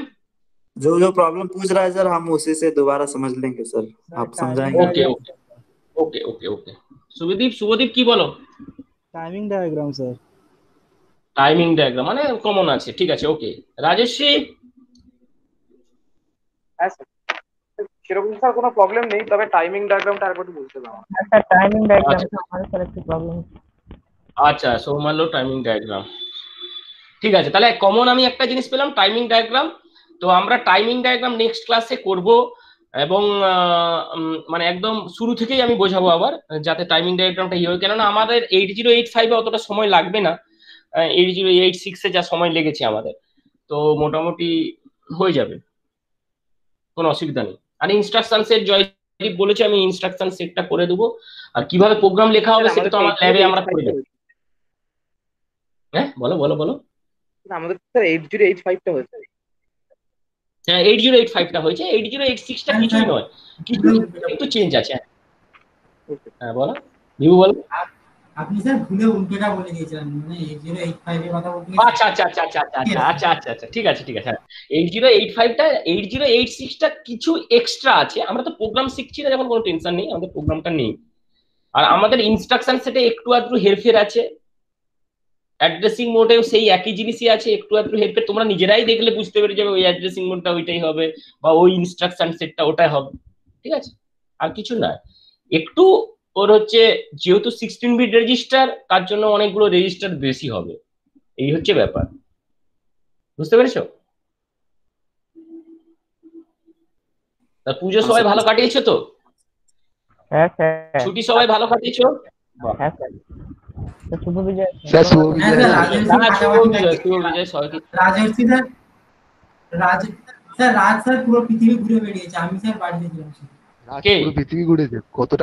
जो जो प्रॉब्लम पूछ रहा है सर हम उसी से दोबारा समझ लेंगे सर, आप समझाएंगे। Okay okay okay okay okay Shubhadeep Shubhadeep কি বলো? Timing diagram sir. Timing diagram মানে কমন আছে, ঠিক আছে ওকে। রাজেশী? হ্যাঁ স্যার, সেরকম স্যার কোনো প্রবলেম নেই, তবে টাইমিং ডায়াগ্রামটা আরেকবার বলতে দাও। স্যার টাইমিং ডায়াগ্রামটা আমার স্যার একটু প্রবলেম। আচ্ছা সৌমাল্য টাইমিং ডায়াগ্রাম, ঠিক আছে। তাহলে কমন আমি একটা জিনিস পেলাম, টাইমিং ডায়াগ্রাম। তো আমরা টাইমিং ডায়াগ্রাম নেক্সট ক্লাসে করব, এবং মানে একদম শুরু থেকেই আমি বোঝাবো আবার, যাতে টাইমিং ডায়াগ্রামটা ইয়ে হয়। কেননা আমাদের 8085 এ অতটা সময় লাগবে না, 8086 এ যা সময় লেগেছে আমাদের, তো মোটামুটি হয়ে যাবে, কোনো অসুবিধা নেই। আর ইনস্ট্রাকশন সেট জয়দীপ বলেছে, আমি ইনস্ট্রাকশন সেটটা করে দেবো। আর কিভাবে প্রোগ্রাম লেখা হবে সেটা তো আমার ল্যাবে আমরা করে দেবো। হ্যাঁ বলো বলো বলো। আমাদের স্যার 8085টা হয়েছে। হ্যাঁ 8085টা হয়েছে, 8086টা কিছুই নয়, কিছু একটু চেঞ্জ আছে। হ্যাঁ বলো ভিভু বলো। আপনি স্যার ভুলে উল্টোটা বলে দিয়েছিলেন, মানে 8085 এর কথা বলতে আচ্ছা আচ্ছা আচ্ছা আচ্ছা আচ্ছা আচ্ছা আচ্ছা আচ্ছা ঠিক আছে ঠিক আছে। হ্যাঁ 8085টা 8086টা কিছু এক্সট্রা আছে, আমরা তো প্রোগ্রাম শিখছি না, যখন কোনো টেনশন নেই, আমাদের প্রোগ্রামটা নেই। আর আমাদের ইনস্ট্রাকশন সেটে একটু আধটু হেরফের আছে, অ্যাড্রেসিং মোডেও সেই একই জিনিসই আছে, একটু আধটু হেরফের তোমরা নিজেরাই দেখলে বুঝতে পেরে যাবে, ওই অ্যাড্রেসিং মোডটা ওইটাই হবে, বা ওই ইনস্ট্রাকশন সেটটা ওটাই হবে, ঠিক আছে। আর কিছু না, একটু ওর হচ্ছে যেহেতু 16 বিট রেজিস্টার, তার জন্য অনেকগুলো রেজিস্টার বেশি হবে, এই হচ্ছে ব্যাপার, বুঝতে পেরেছো? তা পুজো সবাই ভালো কাটিয়েছো তো? হ্যাঁ স্যার। ছুটি সবাই ভালো কাটিয়েছো? হ্যাঁ স্যার। তো শুভ বিজয় স্যার শুভ হ্যাঁ বিজয়। স্যার শুভ বিজয় সবাইকে। রাজর্ষি স্যার, রাজ স্যার পুরো পৃথিবী ঘুরে বেরিয়েছে, আমি স্যার বাড়িতে ছিলাম। পুরো পৃথিবী ঘুরেছে, কতটা